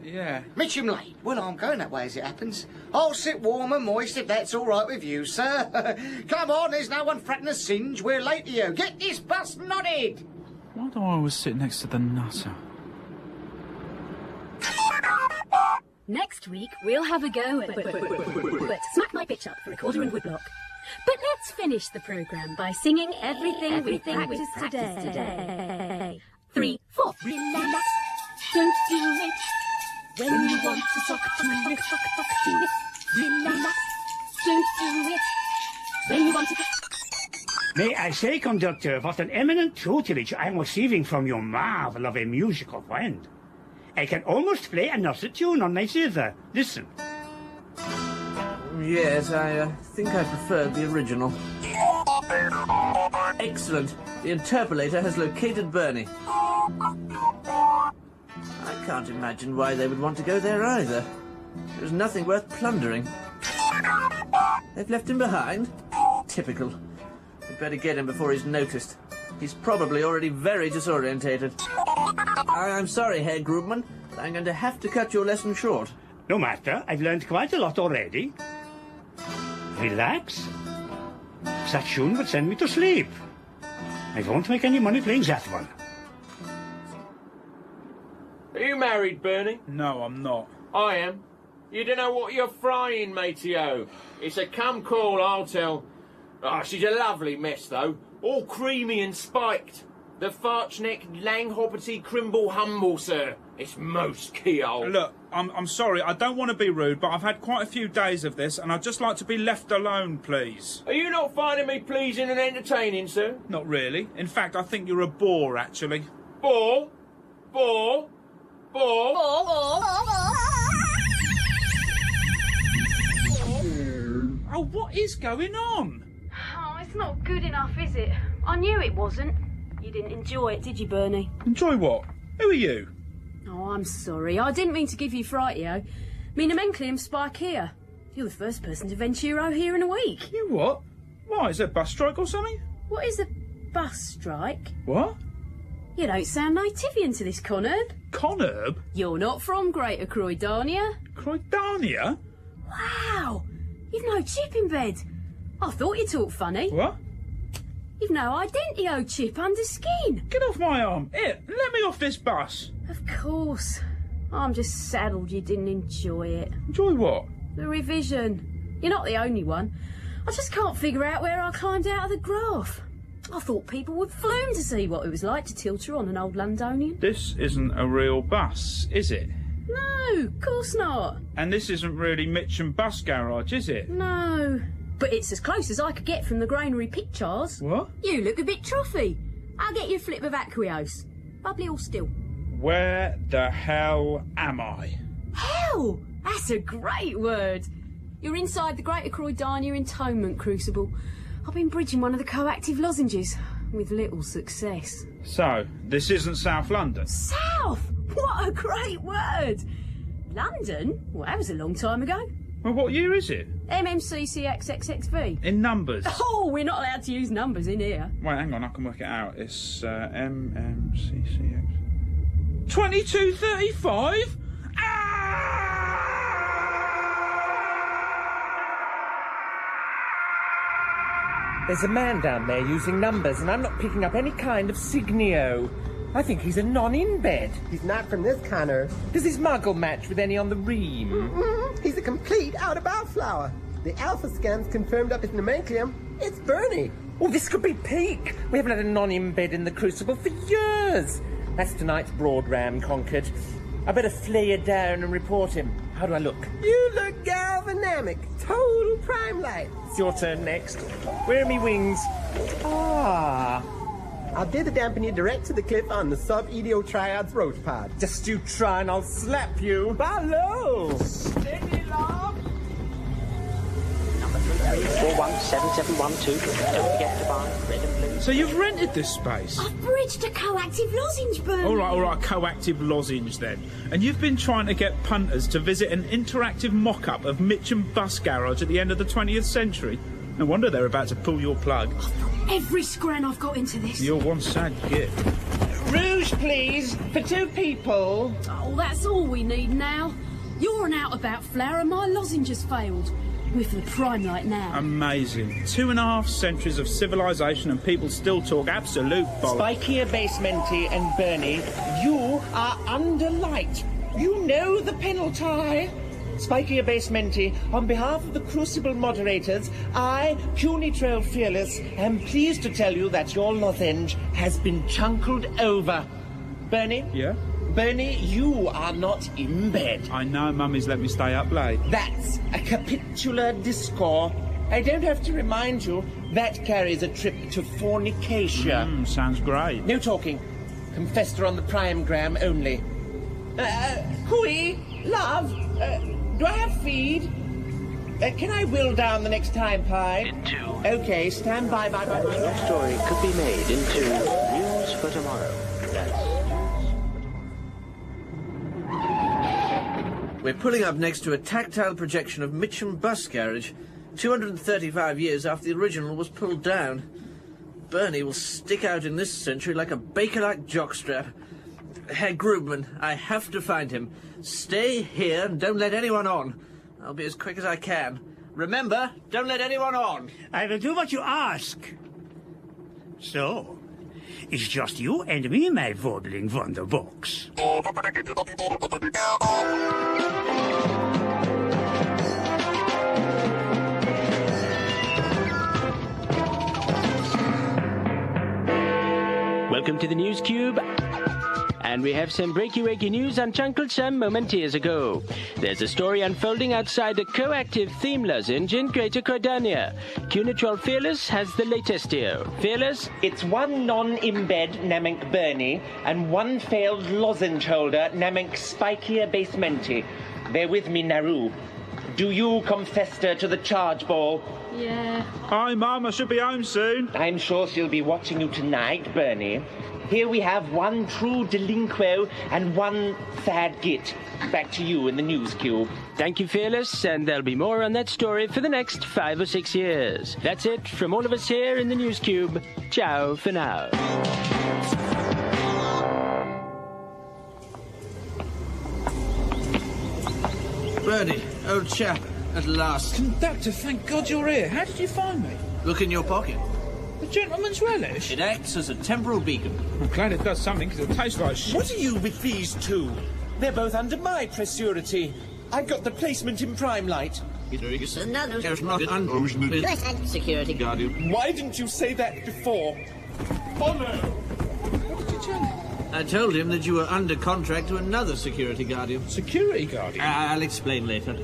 Yeah. Mitcham Lane. Well, I'm going that way as it happens. I'll sit warm and moist if that's all right with you, sir. Come on, there's no one fretting a singe. We're late to you. Get this bus nodded. Why do I always sit next to the nutter? Next week, we'll have a go at Smack My Bitch Up for Recorder and Woodblock. But let's finish the programme by singing Everything we Practiced Today. 3, 4. Relax, don't do it. When you want to talk to it. Relax, don't do it. When you want to... May I say, conductor, what an eminent tutelage I am receiving from your marvel of a musical friend. I can almost play another tune on my zither. Listen. Yes, I think I preferred the original. Excellent. The interpolator has located Bernie. I can't imagine why they would want to go there either. There's nothing worth plundering. They've left him behind? Typical. We'd better get him before he's noticed. He's probably already very disorientated. I'm sorry, Herr Grubman, but I'm going to have to cut your lesson short. No matter, I've learned quite a lot already. Relax. That tune would send me to sleep. I won't make any money playing that one. Are you married, Bernie? No, I'm not. I am. You don't know what you're frying, matey-o. It's a cum-call, I'll tell. Ah, she's a lovely mess, though. All creamy and spiked. The farchneck langhoppity crimble humble, sir. It's most keyhole. Look, I'm sorry, I don't want to be rude, but I've had quite a few days of this, and I'd just like to be left alone, please. Are you not finding me pleasing and entertaining, sir? Not really. In fact, I think you're a bore, actually. Bore? Bore? Bore? Oh, what is going on? Oh, it's not good enough, is it? I knew it wasn't. You didn't enjoy it, did you, Bernie? Enjoy what? Who are you? Oh, I'm sorry. I didn't mean to give you frightio. Me nomenclium spike here. You're the first person to Venturo here in a week. You what? Why, is there a bus strike or something? What is a bus strike? What? You don't sound nativian to this, Conherb. Conherb? You're not from Greater Croydania. Croydania? Wow! You've no chip in bed. I thought you talked funny. What? You've no identio chip under skin. Get off my arm. Here, let me off this bus. Of course. I'm just saddled you didn't enjoy it. Enjoy what? The revision. You're not the only one. I just can't figure out where I climbed out of the graph. I thought people would flume to see what it was like to tilter on an old Londonian. This isn't a real bus, is it? No, of course not. And this isn't really Mitcham bus garage, is it? No. But it's as close as I could get from the granary pictures. What? You look a bit trophy. I'll get you a flip of Aqueous. Bubbly or still? Where the hell am I? Hell! That's a great word. You're inside the Greater Croydania Entombment Crucible. I've been bridging one of the coactive lozenges, with little success. So, this isn't South London? South! What a great word! London? Well, that was a long time ago. Well, what year is it? MMCCXXXV. In numbers? Oh, we're not allowed to use numbers in here. Wait, hang on, I can work it out. It's MMCCX... 2235? There's a man down there using numbers, and I'm not picking up any kind of signio. I think he's a non-in-bed. He's not from this corner. Does his muggle match with any on the ream? He's a complete out-about flower. The alpha scans confirmed up his nomenclium. It's Bernie. Oh, this could be peak. We haven't had a non-in-bed in the Crucible for years. That's tonight's broad ram conquered. I better flay you down and report him. How do I look? You look galvanamic. Total prime light. It's your turn next. Where are me wings? Ah. I'll dither dampen you direct to the cliff on the sub-EDO Triad's roach pod. Just you try and I'll slap you. Ballo! Steady, love! Number 334177112. Don't forget to buy red and blue. So you've rented this space? I've bridged a coactive lozenge, Bernie. All right, coactive lozenge then. And you've been trying to get punters to visit an interactive mock-up of Mitcham bus garage at the end of the 20th century. No wonder they're about to pull your plug. Every scran I've got into this. You're one sad git. Rouge, please, for 2 people. Oh, that's all we need now. You're an out-about flower and my lozenge has failed. We're for the prime light now. Amazing. 2.5 centuries of civilization and people still talk absolute bollocks. Spikier Basementy and Bernie, you are under light. You know the penalty. Spikier Basementy, on behalf of the Crucible moderators, I, puny troll fearless, am pleased to tell you that your lozenge has been chunkled over. Bernie? Yeah? Bernie, you are not in bed. I know Mummy's let me stay up late. That's a capitular discord. I don't have to remind you, that carries a trip to fornication. Sounds great. No talking. Confessor on the prime gram only. Hooey, love, do I have feed? Can I will down the next time pie? In 2. Okay, stand by. Your story could be made into news for tomorrow. We're pulling up next to a tactile projection of Mitchum bus garage, 235 years after the original was pulled down. Bernie will stick out in this century like a Baker-like jockstrap. Herr Grubman, I have to find him. Stay here and don't let anyone on. I'll be as quick as I can. Remember, don't let anyone on. I will do what you ask. So, it's just you and me, my waddling wonderbox. to the News Cube. And we have some breaky-wakey news unchunkled some momenteers ago. There's a story unfolding outside the coactive theme lozenge in Greater Cordania. Cunitral Fearless has the latest here. Fearless? It's one non-embed namink Bernie and one failed lozenge holder namink Spikia Basementi. They're with me, Naru. Do you come fester to the charge ball? Yeah. Hi, Mum. I should be home soon. I'm sure she'll be watching you tonight, Bernie. Here we have one true delinquo and one sad git. Back to you in the News Cube. Thank you, Fearless, and there'll be more on that story for the next 5 or 6 years. That's it from all of us here in the News Cube. Ciao for now. Bernie, old chap, at last. Conductor, thank God you're here. How did you find me? Look in your pocket. A gentleman's relish? It acts as a temporal beacon. I'm glad it does something, because it tastes like shit. What are you with these two? They're both under my pressurity. I've got the placement in prime light. Another security guardian. Why didn't you say that before? Follow! What did you tell him? I told him that you were under contract to another security guardian. Security guardian? I'll explain later.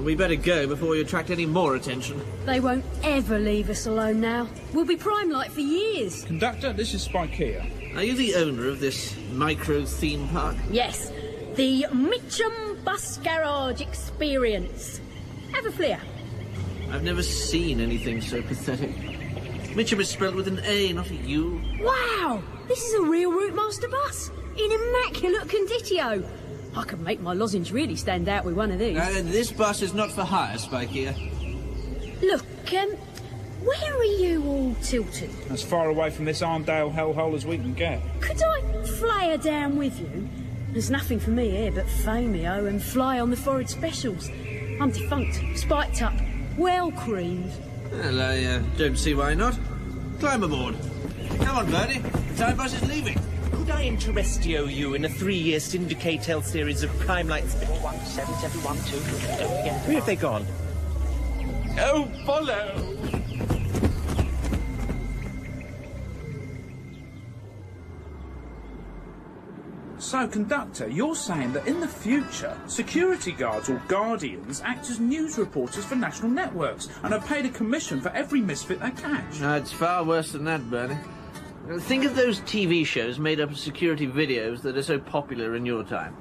We better go before you attract any more attention. They won't ever leave us alone now. We'll be prime light for years. Conductor, this is Spike here. Are you the owner of this micro theme park? Yes, the Mitchum Bus Garage Experience. Have a flair. I've never seen anything so pathetic. Mitchum is spelled with an A, not a U. Wow! This is a real Routemasters bus, in immaculate conditio. I could make my lozenge really stand out with one of these. This bus is not for hire, Spike here. Look, where are you all tilted? As far away from this Arndale hellhole as we can get. Could I flyer down with you? There's nothing for me here but Famio and fly on the forward specials. I'm defunct, spiked up, well creamed. Well, I don't see why not. Climb aboard. Come on, Bernie. The time bus is leaving. Could I interest you in a 3-year Syndicatel series of prime lights? 17712. Don't forget. Where have they gone? Oh, follow! So, Conductor, you're saying that in the future, security guards or guardians act as news reporters for national networks and are paid a commission for every misfit they catch? No, it's far worse than that, Bernie. Think of those TV shows made up of security videos that are so popular in your time.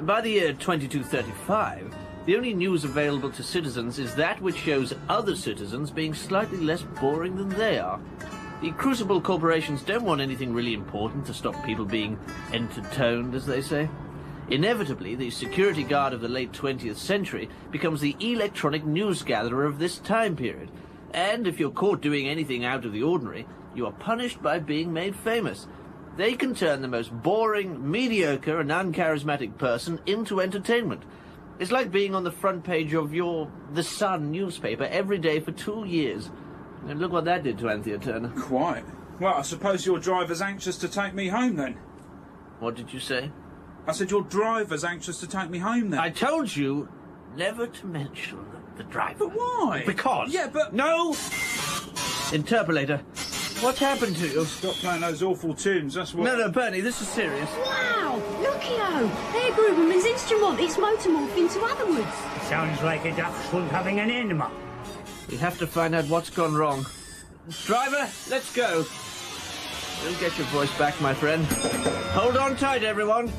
By the year 2235, the only news available to citizens is that which shows other citizens being slightly less boring than they are. The crucible corporations don't want anything really important to stop people being entertained, as they say. Inevitably, the security guard of the late 20th century becomes the electronic news gatherer of this time period. And if you're caught doing anything out of the ordinary, you are punished by being made famous. They can turn the most boring, mediocre, and uncharismatic person into entertainment. It's like being on the front page of The Sun newspaper every day for 2 years. And look what that did to Anthea Turner. Quite. Well, I suppose your driver's anxious to take me home, then. What did you say? I said your driver's anxious to take me home, then. I told you never to mention the driver. But why? Because. Yeah, but... No! Interpolator, what's happened to you? Stop playing those awful tunes, that's what... No, Bernie, this is serious. Wow! Look-y-o! Herr Gruberman's instrument, it's motormorphed into other woods. Sounds like a dachshund having an enema. We have to find out what's gone wrong. Driver, let's go. You'll get your voice back, my friend. Hold on tight, everyone.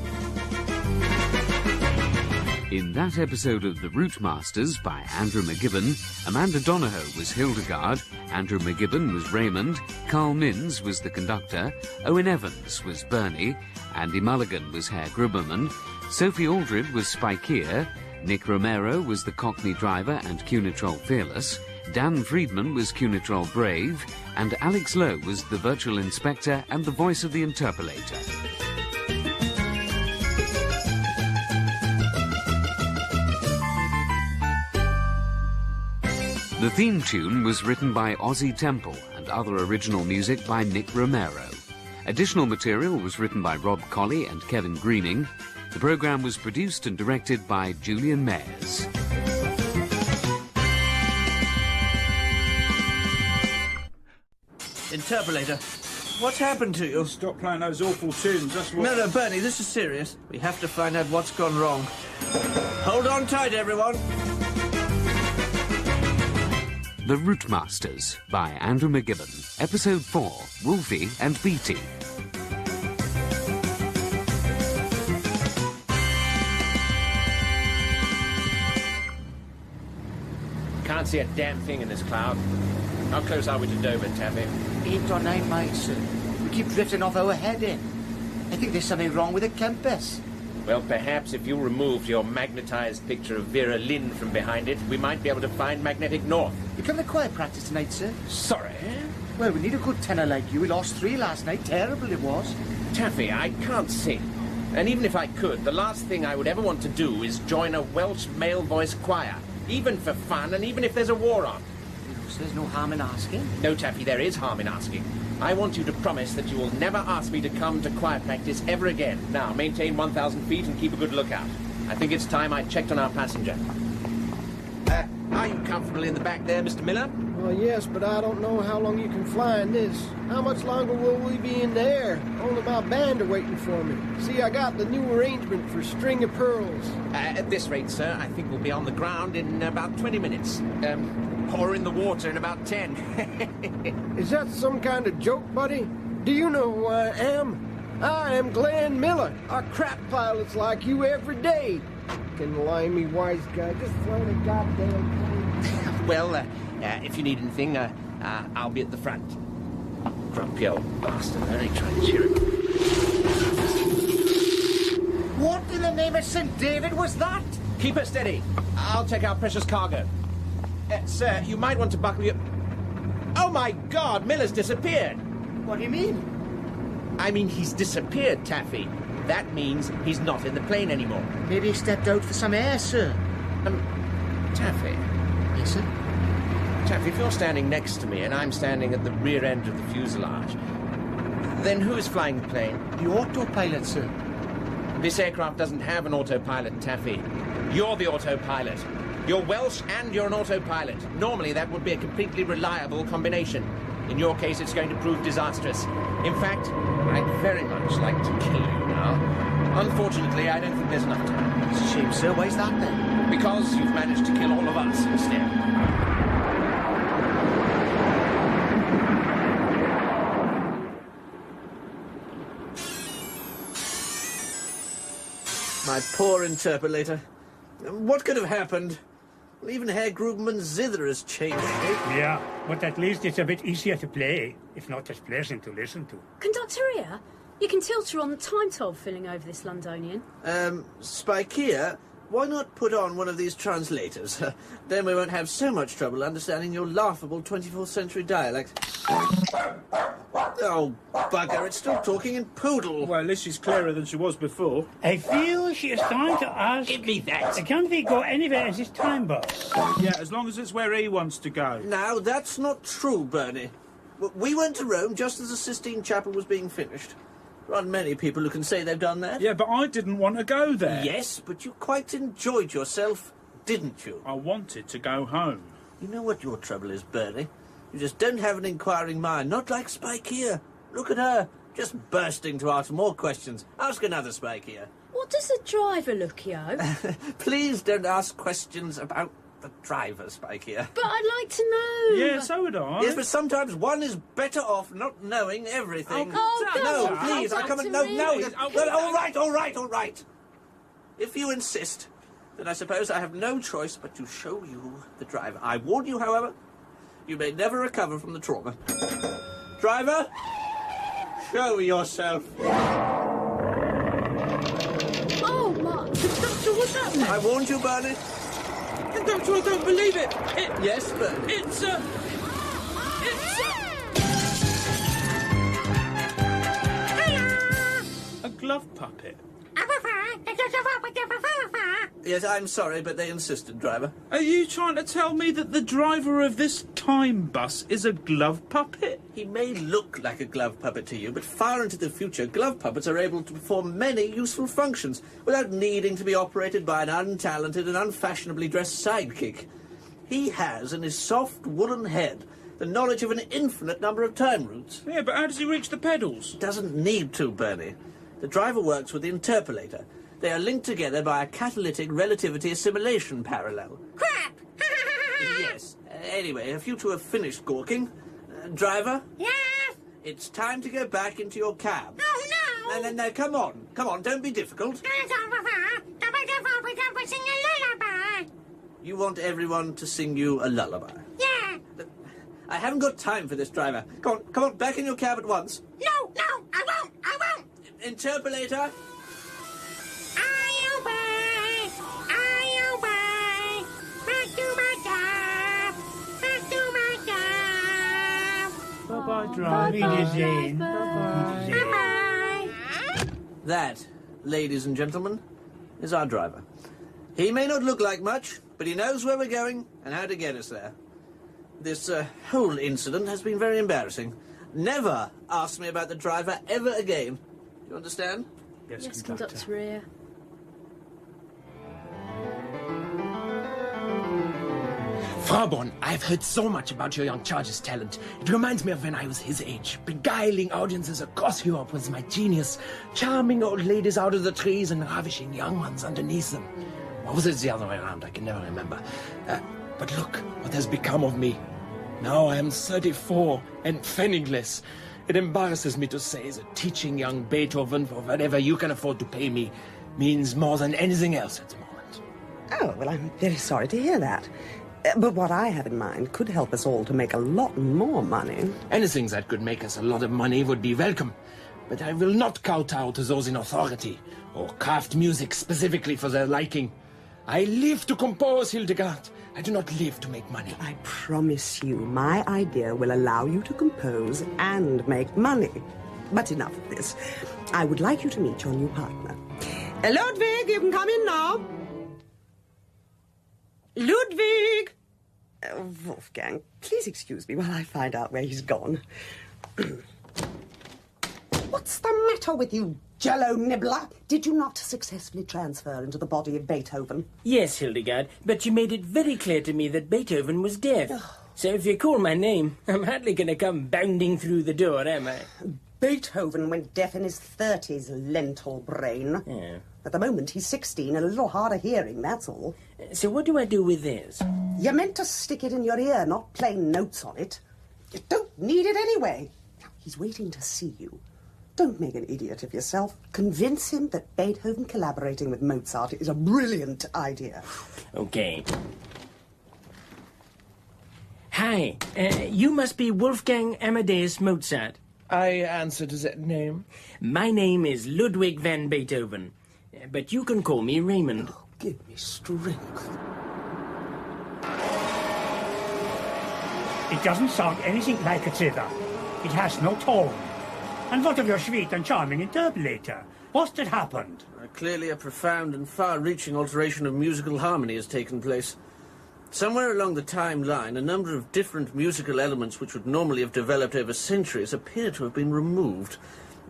In that episode of The Routemasters by Andrew McGibbon, Amanda Donohoe was Hilderghast, Andrew McGibbon was Raymond, Carl Minns was the conductor, Owen Evans was Bernie, Andy Mulligan was Herr Gruberman, Sophie Aldred was Spikier, Nick Romero was the Cockney driver and Cunitral Fearless, Dan Friedman was Cunitral Brave, and Alex Lowe was the virtual inspector and the voice of the interpolator. The theme tune was written by Ozzy Temple and other original music by Nick Romero. Additional material was written by Rob Colley and Kevin Greening. The programme was produced and directed by Julian Mayers. Interpolator, What's happened to you? Stop playing those awful tunes, that's what... No, Bernie, this is serious. We have to find out what's gone wrong. Hold on tight, everyone. The Routemasters by Andrew McGibbon. Episode 4, Wolfie and Beatty. Can't see a damn thing in this cloud. How close are we to Dover, Taffy? 8 or 9 miles, sir. We keep drifting off our heading. I think there's something wrong with the compass. Well, perhaps if you removed your magnetized picture of Vera Lynn from behind it, we might be able to find magnetic north. You come to choir practice tonight, sir? Sorry? Well, we need a good tenor like you. We lost 3 last night. Terrible it was. Taffy, I can't sing. And even if I could, the last thing I would ever want to do is join a Welsh male voice choir. Even for fun, and even if there's a war on. So there's no harm in asking? No, Taffy, there is harm in asking. I want you to promise that you will never ask me to come to choir practice ever again. Now, maintain 1,000 feet and keep a good lookout. I think it's time I checked on our passenger. Are you comfortable in the back there, Mr. Miller? Well, yes, but I don't know how long you can fly in this. How much longer will we be in the air? Only my band are waiting for me. See, I got the new arrangement for String of Pearls. At this rate, sir, I think we'll be on the ground in about 20 minutes. Or in the water in about 10. Is that some kind of joke, buddy? Do you know who I am? I am Glenn Miller. Our crap pilots like you every day. Can lie me, wise guy. Just fly the goddamn plane. Well, if you need anything, I'll be at the front. Grumpy old bastard. I ain't trying to cheer him. What in the name of St. David was that? Keep her steady. I'll check our precious cargo. Sir, you might want to buckle your... Oh, my God! Miller's disappeared! What do you mean? I mean, he's disappeared, Taffy. That means he's not in the plane anymore. Maybe he stepped out for some air, sir. Taffy. Yes, sir? Taffy, if you're standing next to me and I'm standing at the rear end of the fuselage, then who is flying the plane? The autopilot, sir. This aircraft doesn't have an autopilot, Taffy. You're the autopilot. You're Welsh and you're an autopilot. Normally, that would be a completely reliable combination. In your case, it's going to prove disastrous. In fact, I'd very much like to kill you now. Unfortunately, I don't think there's enough time. It's a shame, sir. Why's that, then? Because you've managed to kill all of us instead. My poor interpolator. What could have happened? Well, even Herr Grubenman's zither has changed shape. Yeah, but at least it's a bit easier to play, if not as pleasant to listen to. Conductor here? You can tilt her on the time toll filling over this Londonian. Spikia, why not put on one of these translators? Then we won't have so much trouble understanding your laughable 24th century dialect. Oh, bugger, it's still talking in poodle. Well, at least she's clearer than she was before. I feel she is trying to ask... Give me that! Can't we go anywhere in this time box? Yeah, as long as it's where he wants to go. Now, that's not true, Bernie. We went to Rome just as the Sistine Chapel was being finished. There aren't many people who can say they've done that. Yeah, but I didn't want to go there. Yes, but you quite enjoyed yourself, didn't you? I wanted to go home. You know what your trouble is, Bernie? You just don't have an inquiring mind, not like Spike here. Look at her, just bursting to ask more questions. Ask another Spike here. What does the driver look, yo? Please don't ask questions about the driver, Spike here. But I'd like to know. Yeah, so would I. Yes, but sometimes one is better off not knowing everything. Oh, no, please, I come and... No, all right. If you insist, then I suppose I have no choice but to show you the driver. I warn you, however, you may never recover from the trauma. Driver, show yourself. Oh, my... Conductor, what's happening? I warned you, Bernie. Conductor, I don't believe it. Yes, Bernie. It's a glove puppet. Yes, I'm sorry, but they insisted, driver. Are you trying to tell me that the driver of this time bus is a glove puppet? He may look like a glove puppet to you, but far into the future, glove puppets are able to perform many useful functions without needing to be operated by an untalented and unfashionably dressed sidekick. He has in his soft woolen head the knowledge of an infinite number of time routes. Yeah, but how does he reach the pedals? Doesn't need to, Bernie. The driver works with the interpolator. They are linked together by a catalytic relativity assimilation parallel. Crap! Yes. Anyway, if you two have finished gawking, driver? Yes? It's time to go back into your cab. Oh, no! No, come on. Come on, don't be difficult. Sing a lullaby. You want everyone to sing you a lullaby. Yeah. I haven't got time for this, driver. Come on, back in your cab at once. No, I won't. Interpolator. I obey. Back to my cab. Bye-bye, drive. Wiedersehen. Bye-bye. That, ladies and gentlemen, is our driver. He may not look like much, but he knows where we're going and how to get us there. This whole incident has been very embarrassing. Never ask me about the driver ever again. Do you understand? Yes, conductor here. Frau Born, I've heard so much about your young charge's talent. It reminds me of when I was his age, beguiling audiences across Europe with my genius, charming old ladies out of the trees and ravishing young ones underneath them. Or was it the other way around? I can never remember. But look what has become of me. Now I am 34 and pfennigless. It embarrasses me to say that teaching young Beethoven for whatever you can afford to pay me means more than anything else at the moment. Oh, well, I'm very sorry to hear that. But what I have in mind could help us all to make a lot more money. Anything that could make us a lot of money would be welcome. But I will not kowtow to those in authority, or craft music specifically for their liking. I live to compose, Hilderghast. I do not live to make money. I promise you, my idea will allow you to compose and make money. But enough of this. I would like you to meet your new partner. Ludwig, you can come in now. Ludwig! Wolfgang, please excuse me while I find out where he's gone. What's the matter with you, jello nibbler? Did you not successfully transfer into the body of Beethoven? Yes, Hildegard, but you made it very clear to me that Beethoven was deaf. So if you call my name, I'm hardly going to come bounding through the door, am I? Beethoven went deaf in his 30s, lentil brain. Yeah. At the moment, he's 16 and a little hard of hearing, that's all. So what do I do with this? You're meant to stick it in your ear, not play notes on it. You don't need it anyway. He's waiting to see you. Don't make an idiot of yourself. Convince him that Beethoven collaborating with Mozart is a brilliant idea. Okay. Hi, you must be Wolfgang Amadeus Mozart. I answer to that name. My name is Ludwig van Beethoven, but you can call me Raymond. Oh, give me strength. It doesn't sound anything like a zither. It has no tone. And what of your sweet and charming interpolator? What's that happened? Clearly a profound and far-reaching alteration of musical harmony has taken place. Somewhere along the timeline, a number of different musical elements which would normally have developed over centuries appear to have been removed.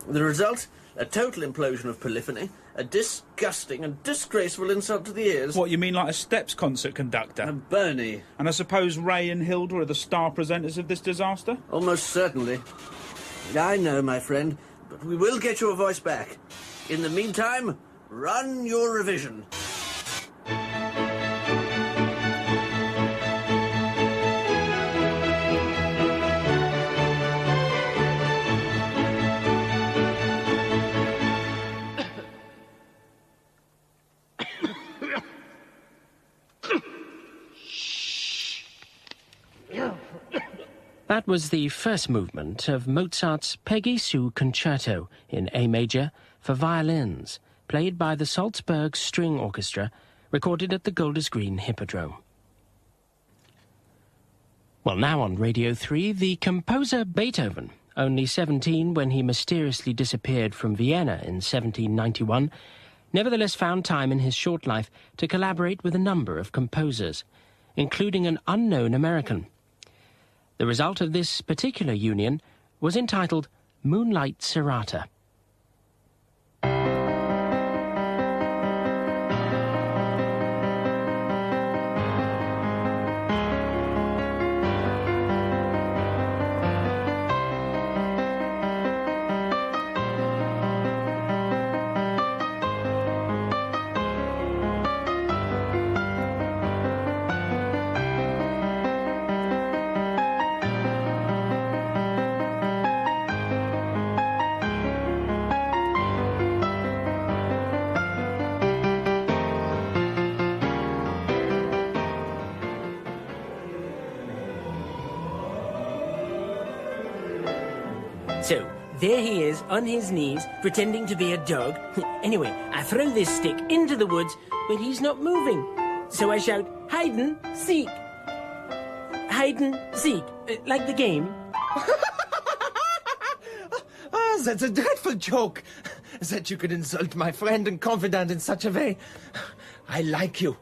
The result? A total implosion of polyphony, a disgusting and disgraceful insult to the ears. What, you mean like a Steps concert conductor? Bernie. And I suppose Ray and Hilda are the star presenters of this disaster? Almost certainly. I know, my friend, but we will get your voice back. In the meantime, run your revision. That was the first movement of Mozart's Peggy Sue Concerto in A major for violins, played by the Salzburg String Orchestra, recorded at the Golders Green Hippodrome. Well, now on Radio 3, the composer Beethoven, only 17 when he mysteriously disappeared from Vienna in 1791, nevertheless found time in his short life to collaborate with a number of composers, including an unknown American. The result of this particular union was entitled Moonlight Sonata. So, there he is, on his knees, pretending to be a dog. Anyway, I throw this stick into the woods, but he's not moving. So I shout, hide and seek. Hide and seek. Like the game. Ah, that's a dreadful joke. That you could insult my friend and confidant in such a way. I like you,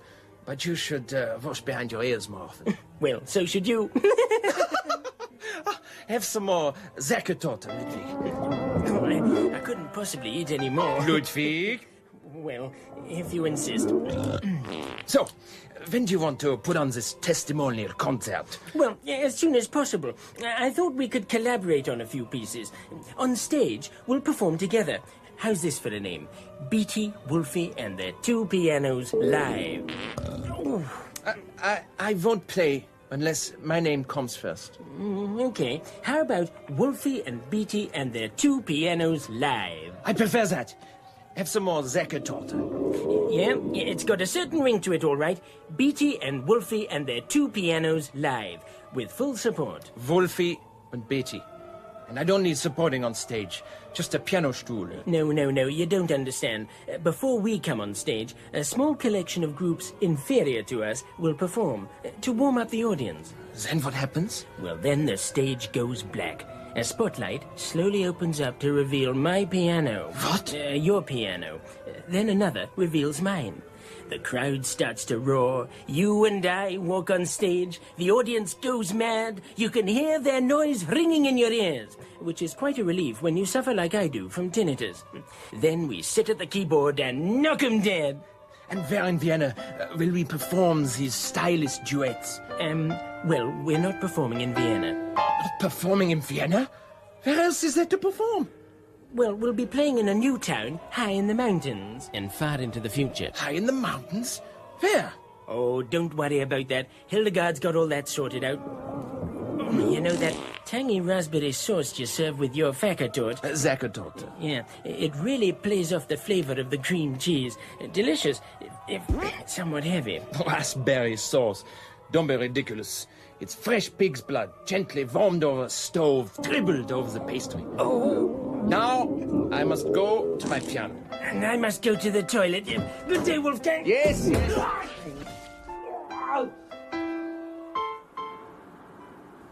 but you should wash behind your ears more often. Well, so should you. Have some more Säcketorte, Ludwig. I couldn't possibly eat any more. Ludwig? Well, if you insist. So, when do you want to put on this testimonial concert? Well, as soon as possible. I thought we could collaborate on a few pieces. On stage, we'll perform together. How's this for a name? Beatty, Wolfie, and their two pianos live. I won't play unless my name comes first. Okay. How about Wolfie and Beatty and their two pianos live? I prefer that. Have some more Säcketorte. Yeah, it's got a certain ring to it, all right. Beatty and Wolfie and their two pianos live, with full support. Wolfie and Beatty. And I don't need supporting on stage. Just a piano stool. No, you don't understand. Before we come on stage, a small collection of groups inferior to us will perform, to warm up the audience. Then what happens? Well, then the stage goes black. A spotlight slowly opens up to reveal my piano. What? Your piano. Then another reveals mine. The crowd starts to roar. You and I walk on stage. The audience goes mad. You can hear their noise ringing in your ears, which is quite a relief when you suffer like I do from tinnitus. Then we sit at the keyboard and knock 'em dead. And where in Vienna will we perform these stylish duets? Well, we're not performing in Vienna. Not performing in Vienna? Where else is there to perform? Well, we'll be playing in a new town, high in the mountains, and far into the future. High in the mountains? Where? Oh, don't worry about that. Hildegard's got all that sorted out. You know that tangy raspberry sauce you serve with your Säcketorte? Säcketorte. Yeah, it really plays off the flavor of the cream cheese. Delicious, if somewhat heavy. Raspberry sauce. Don't be ridiculous. It's fresh pig's blood, gently warmed over a stove, dribbled over the pastry. Oh. Now, I must go to my piano. And I must go to the toilet. Good day, Wolfgang. Yes.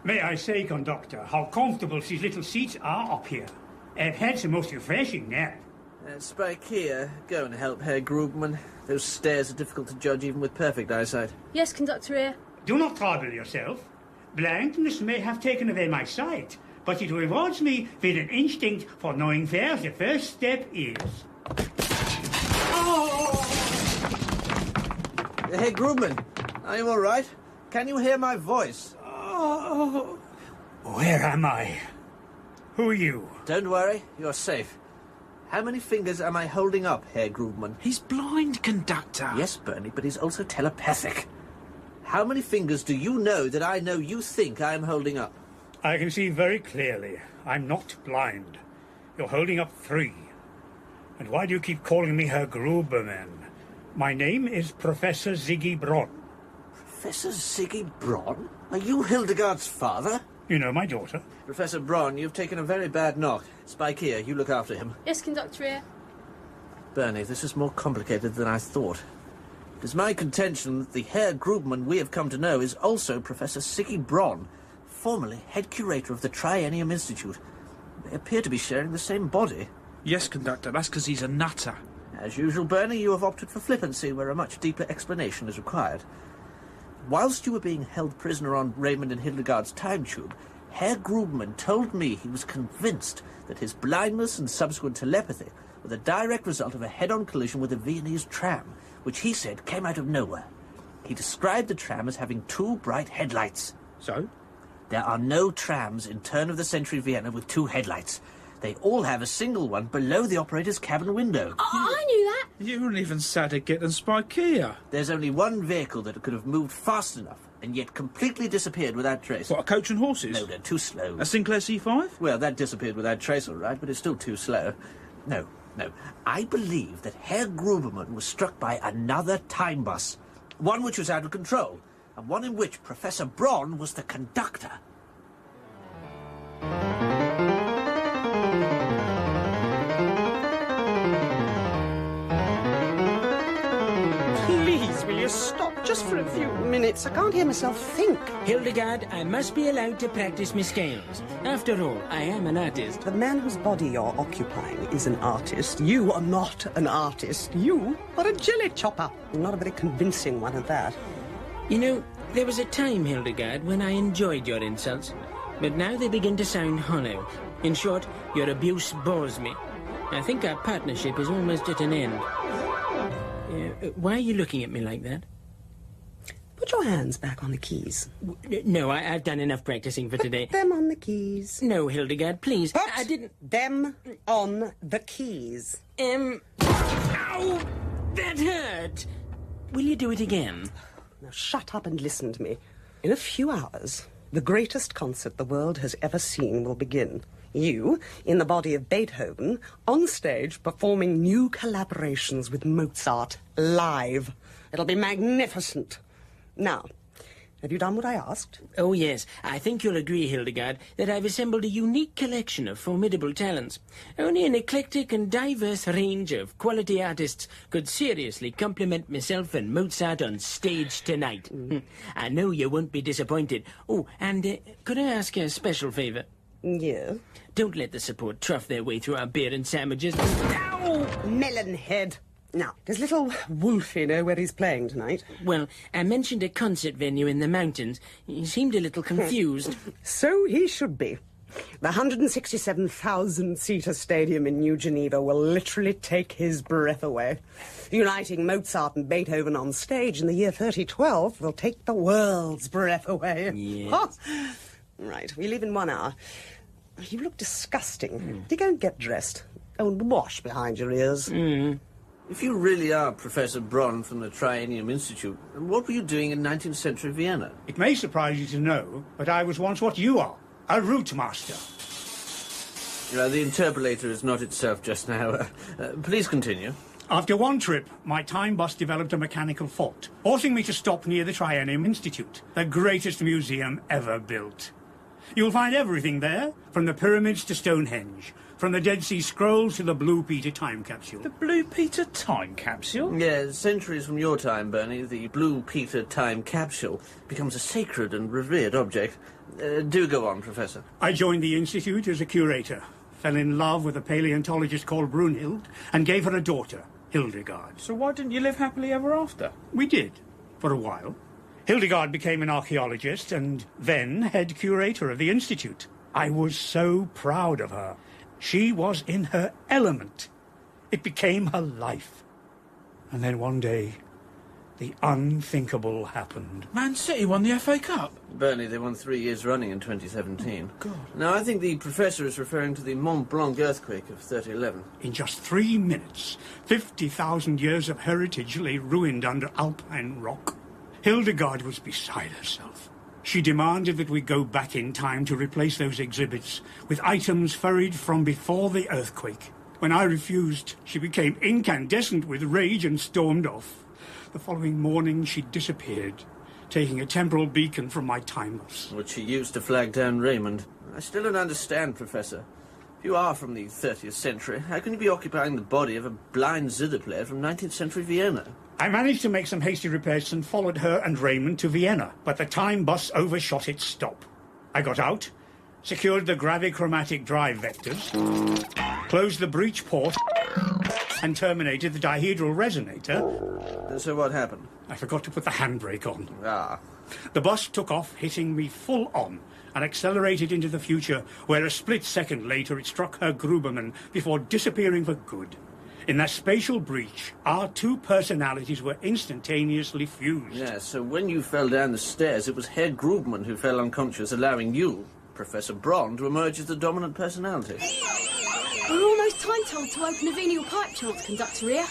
May I say, conductor, how comfortable these little seats are up here. I've had the most refreshing nap. Spike here. Go and help Herr Grubman. Those stairs are difficult to judge even with perfect eyesight. Yes, conductor here. Do not trouble yourself. Blindness may have taken away my sight, but it rewards me with an instinct for knowing where the first step is. Oh! Herr Grubman, are you all right? Can you hear my voice? Oh, where am I? Who are you? Don't worry, you're safe. How many fingers am I holding up, Herr Grubman? He's blind, conductor. Yes, Bernie, but he's also telepathic. How many fingers do you know that I know you think I am holding up? I can see very clearly. I'm not blind. You're holding up 3. And why do you keep calling me Herr Gruberman? My name is Professor Ziggy Braun. Professor Ziggy Braun? Are you Hildegard's father? You know my daughter. Professor Braun, you've taken a very bad knock. Spike here, you look after him. Yes, conductor here. Bernie, this is more complicated than I thought. It is my contention that the Herr Grubman we have come to know is also Professor Ziggy Braun, formerly head curator of the Triennium Institute. They appear to be sharing the same body. Yes, conductor, that's because he's a nutter. As usual, Bernie, you have opted for flippancy where a much deeper explanation is required. Whilst you were being held prisoner on Raymond and Hildegard's time tube, Herr Grubman told me he was convinced that his blindness and subsequent telepathy were the direct result of a head-on collision with a Viennese tram, which he said came out of nowhere. He described the tram as having 2 bright headlights. So? There are no trams in turn-of-the-century Vienna with 2 headlights. They all have a single one below the operator's cabin window. Oh, I knew that. You weren't even sadder get than Spike here. There's only one vehicle that could have moved fast enough and yet completely disappeared without trace. What, a coach and horses? No, they're too slow. A Sinclair C5? Well, that disappeared without trace, all right, but it's still too slow. No. I believe that Herr Gruberman was struck by another time bus. One which was out of control, and one in which Professor Braun was the conductor. will you stop just for a few minutes? I can't hear myself think. Hildegard, I must be allowed to practice my scales. After all, I am an artist. The man whose body you're occupying is an artist. You are not an artist. You are a jelly chopper. Not a very convincing one at that. You know, there was a time, Hildegard, when I enjoyed your insults. But now they begin to sound hollow. In short, your abuse bores me. I think our partnership is almost at an end. Why are you looking at me like that? Put your hands back on the keys. No, I've done enough practicing for today. Put them on the keys. No, Hildegard, please. Put I didn't... them on the keys. Ow! That hurt! Will you do it again? Now shut up and listen to me. In a few hours, the greatest concert the world has ever seen will begin. You, in the body of Beethoven, on stage performing new collaborations with Mozart, live. It'll be magnificent. Now, have you done what I asked? Oh, yes. I think you'll agree, Hildegard, that I've assembled a unique collection of formidable talents. Only an eclectic and diverse range of quality artists could seriously complement myself and Mozart on stage tonight. I know you won't be disappointed. Oh, and could I ask a special favour? Yeah? Don't let the support trough their way through our beer and sandwiches. Ow! Melonhead. Now, does little Wolfie know where he's playing tonight? Well, I mentioned a concert venue in the mountains. He seemed a little confused. So he should be. The 167,000-seater stadium in New Geneva will literally take his breath away. Uniting Mozart and Beethoven on stage in the year 3012 will take the world's breath away. Yes. Right, we leave in 1 hour. You look disgusting. You go and get dressed. Oh, and wash behind your ears. If you really are Professor Braun from the Triennium Institute, what were you doing in 19th century Vienna? It may surprise you to know, but I was once what you are, a Routemasters. The interpolator is not itself just now. Please continue. After one trip, my time bus developed a mechanical fault, forcing me to stop near the Triennium Institute, the greatest museum ever built. You'll find everything there, from the pyramids to Stonehenge, from the Dead Sea Scrolls to the Blue Peter time capsule. The Blue Peter time capsule? Yeah, centuries from your time, Bernie, the Blue Peter time capsule becomes a sacred and revered object. Do go on, Professor. I joined the Institute as a curator, fell in love with a paleontologist called Brunhild, and gave her a daughter, Hildegard. So why didn't you live happily ever after? We did, for a while. Hildegard became an archaeologist and then head curator of the Institute. I was so proud of her. She was in her element. It became her life. And then one day, the unthinkable happened. Man City won the FA Cup. Bernie, they won 3 years running in 2017. God. Now, I think the professor is referring to the Mont Blanc earthquake of 3011. In just 3 minutes, 50,000 years of heritage lay ruined under alpine rock. Hildegard was beside herself. She demanded that we go back in time to replace those exhibits with items ferried from before the earthquake. When I refused, she became incandescent with rage and stormed off. The following morning, she disappeared, taking a temporal beacon from my time bus. Which she used to flag down Raymond. I still don't understand, Professor. If you are from the 30th century, how can you be occupying the body of a blind zither player from 19th century Vienna? I managed to make some hasty repairs and followed her and Raymond to Vienna, but the time bus overshot its stop. I got out, secured the gravichromatic drive vectors, closed the breech port, and terminated the dihedral resonator. So what happened? I forgot to put the handbrake on. Ah. The bus took off, hitting me full on, and accelerated into the future, where a split second later it struck Herr Gruberman before disappearing for good. In that spatial breach, our two personalities were instantaneously fused. Yeah, so when you fell down the stairs, it was Herr Grubman who fell unconscious, allowing you, Professor Braun, to emerge as the dominant personality. We're almost time-told to open a venial pipe chance, conductor here.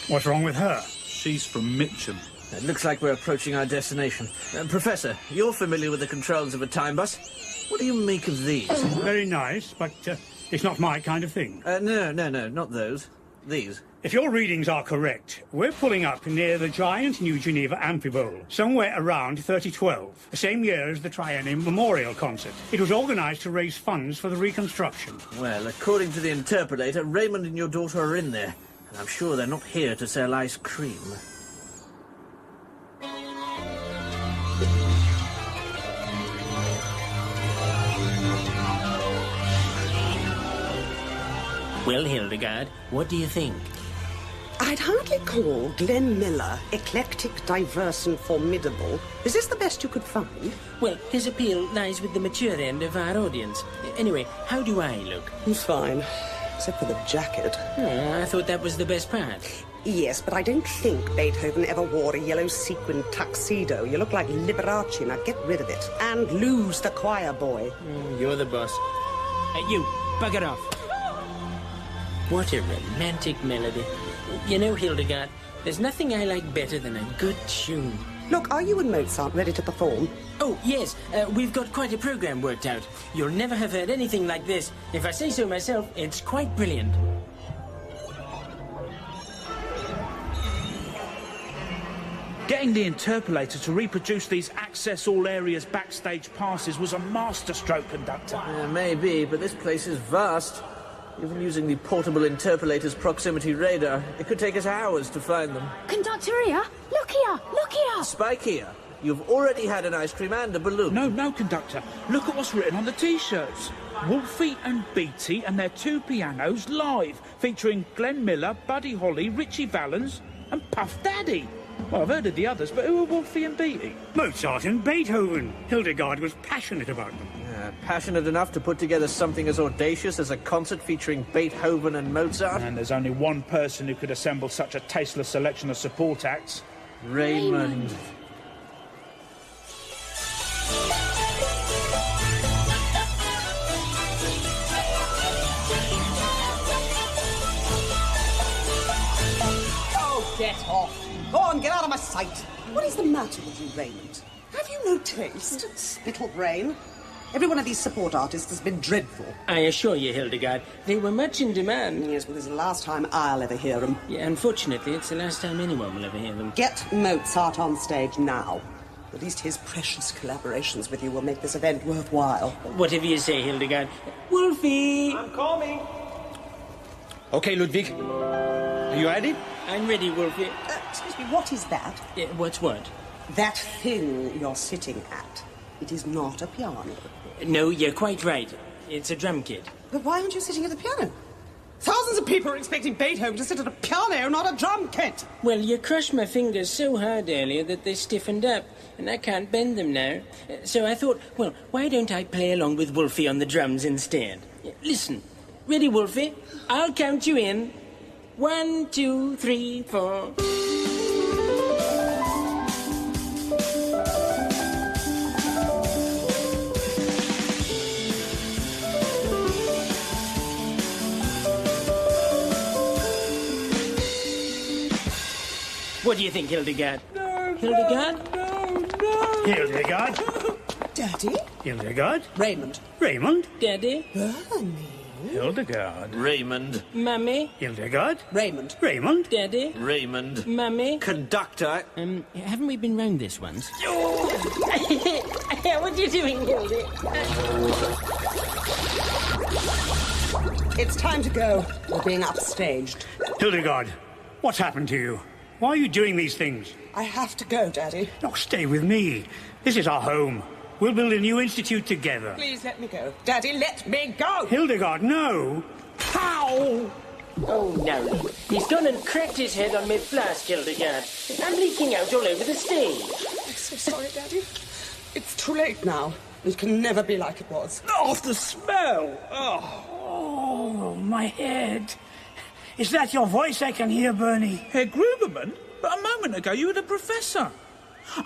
What's wrong with her? She's from Mitcham. It looks like we're approaching our destination. Professor, you're familiar with the controls of a time bus. What do you make of these? Very nice, but it's not my kind of thing. No, not those. These. If your readings are correct, we're pulling up near the giant New Geneva Amphibowl, somewhere around 3012, the same year as the Triennium Memorial Concert. It was organised to raise funds for the reconstruction. Well, according to the interpolator, Raymond and your daughter are in there, and I'm sure they're not here to sell ice cream. Well, Hilderghast, what do you think? I'd hardly call Glenn Miller eclectic, diverse, and formidable. Is this the best you could find? Well, his appeal lies with the mature end of our audience. Anyway, how do I look? He's fine, except for the jacket. I thought that was the best part. Yes, but I don't think Beethoven ever wore a yellow sequined tuxedo. You look like Liberace. Now get rid of it. And lose the choir boy. You're the boss. You, bugger off. What a romantic melody. You know, Hilderghast, there's nothing I like better than a good tune. Look, are you and Mozart ready to perform? Oh, yes. We've got quite a program worked out. You'll never have heard anything like this. If I say so myself, it's quite brilliant. Getting the interpolator to reproduce these access all areas backstage passes was a masterstroke, conductor. Maybe, but this place is vast. Even using the portable interpolator's proximity radar, it could take us hours to find them. Conductor here? Look here! Look here! Spike here. You've already had an ice cream and a balloon. No, conductor. Look at what's written on the T-shirts. Wolfie and Beatty and their two pianos live, featuring Glenn Miller, Buddy Holly, Richie Valens and Puff Daddy. Well, I've heard of the others, but who are Wolfie and Beatty? Mozart and Beethoven. Hilderghast was passionate about them. Passionate enough to put together something as audacious as a concert featuring Beethoven and Mozart? And there's only one person who could assemble such a tasteless selection of support acts. Raymond. Oh, get off. Go on, get out of my sight. What is the matter with you, Raymond? Have you no taste? Spittle brain. Every one of these support artists has been dreadful. I assure you, Hilderghast, they were much in demand. Yes, but this is the last time I'll ever hear them. Yeah, unfortunately, it's the last time anyone will ever hear them. Get Mozart on stage now. At least his precious collaborations with you will make this event worthwhile. Whatever you say, Hilderghast. Wolfie! I'm coming. Okay, Ludwig. Are you ready? I'm ready, Wolfie. Excuse me, what is that? What's what? That thing you're sitting at. It is not a piano. No, you're quite right. It's a drum kit. But why aren't you sitting at the piano? Thousands of people are expecting Beethoven to sit at a piano, not a drum kit. Well, you crushed my fingers so hard earlier that they stiffened up, and I can't bend them now. So I thought, well, why don't I play along with Wolfie on the drums instead? Listen. Ready, Wolfie? I'll count you in. 1, 2, 3, 4... What do you think, Hilderghast? No, Hilderghast? No. Hilderghast? Daddy? Hilderghast? Raymond. Raymond? Daddy? Bernie. Hilderghast. Raymond. Mummy? Hilderghast? Raymond. Raymond? Daddy? Raymond. Mummy? Conductor. Haven't we been round this once? What are you doing, Hildy? It's time to go. We're being upstaged. Hilderghast, what's happened to you? Why are you doing these things? I have to go, Daddy. No, stay with me. This is our home. We'll build a new institute together. Please let me go. Daddy, let me go! Hilderghast, no! How? Oh, no. He's gone and cracked his head on my flask, Hilderghast. I'm leaking out all over the stage. I'm so sorry, Daddy. It's too late now. It can never be like it was. Oh, the smell! Oh, my head. Is that your voice I can hear, Bernie? Herr Gruberman? But a moment ago you were the professor.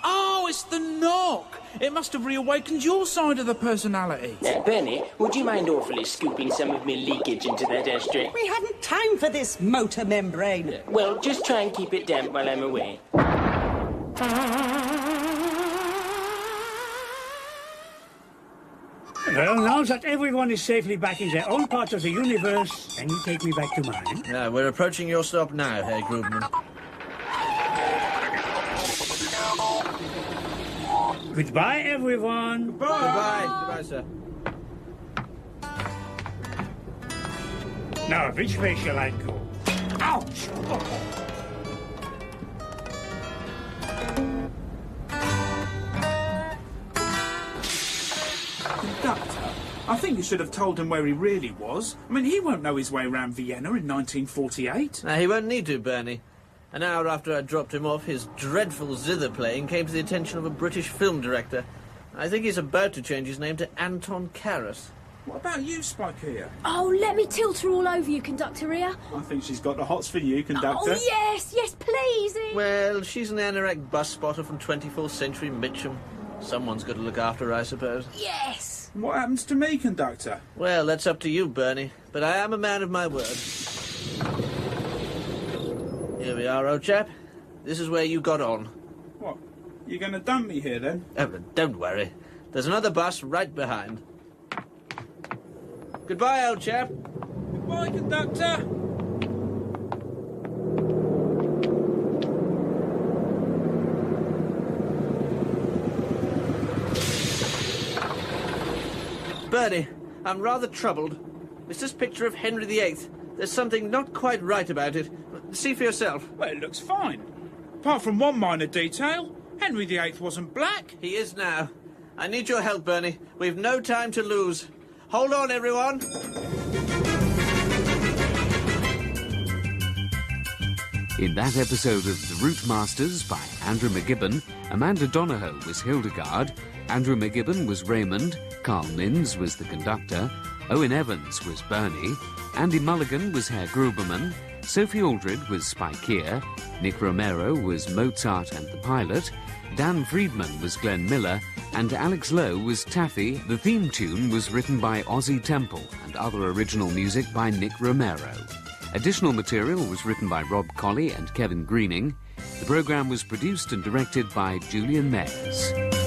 Oh, it's the knock. It must have reawakened your side of the personality. Now, Bernie, would you mind awfully scooping some of me leakage into that ashtray? We haven't time for this motor membrane. Well, just try and keep it damp while I'm away. Well, now that everyone is safely back in their own part of the universe, can you take me back to mine? Yeah, we're approaching your stop now, Herr Gruberman. Goodbye, everyone. Goodbye. Goodbye, sir. Now, which way shall I go? Ouch! Conductor, I think you should have told him where he really was. I mean, he won't know his way around Vienna in 1948. He won't need to, Bernie. An hour after I dropped him off, his dreadful zither playing came to the attention of a British film director. I think he's about to change his name to Anton Karas. What about you, Spike-Here? Oh, let me tilt her all over you, conductor here. I think she's got the hots for you, conductor. Oh, yes, yes, please. Well, she's an anorak bus spotter from 24th century Mitchum. Someone's got to look after her, I suppose. Yes. What happens to me, conductor? Well, that's up to you, Bernie. But I am a man of my word. Here we are, old chap. This is where you got on. What? You're going to dump me here, then? Oh, don't worry. There's another bus right behind. Goodbye, old chap. Goodbye, conductor. Bernie, I'm rather troubled. It's this picture of Henry VIII. There's something not quite right about it. See for yourself. Well, it looks fine. Apart from one minor detail, Henry VIII wasn't black. He is now. I need your help, Bernie. We've no time to lose. Hold on, everyone. In that episode of The Routemasters by Andrew McGibbon, Amanda Donohoe was Hildegard, Andrew McGibbon was Raymond, Carl Minns was the conductor, Owen Evans was Bernie, Andy Mulligan was Herr Gruberman, Sophie Aldred was Spike-Here, Nick Romero was Mozart and the pilot, Dan Friedman was Glenn Miller, and Alex Lowe was Taffy. The theme tune was written by Ozzy Temple and other original music by Nick Romero. Additional material was written by Rob Colley and Kevin Greening. The programme was produced and directed by Julian Mayers.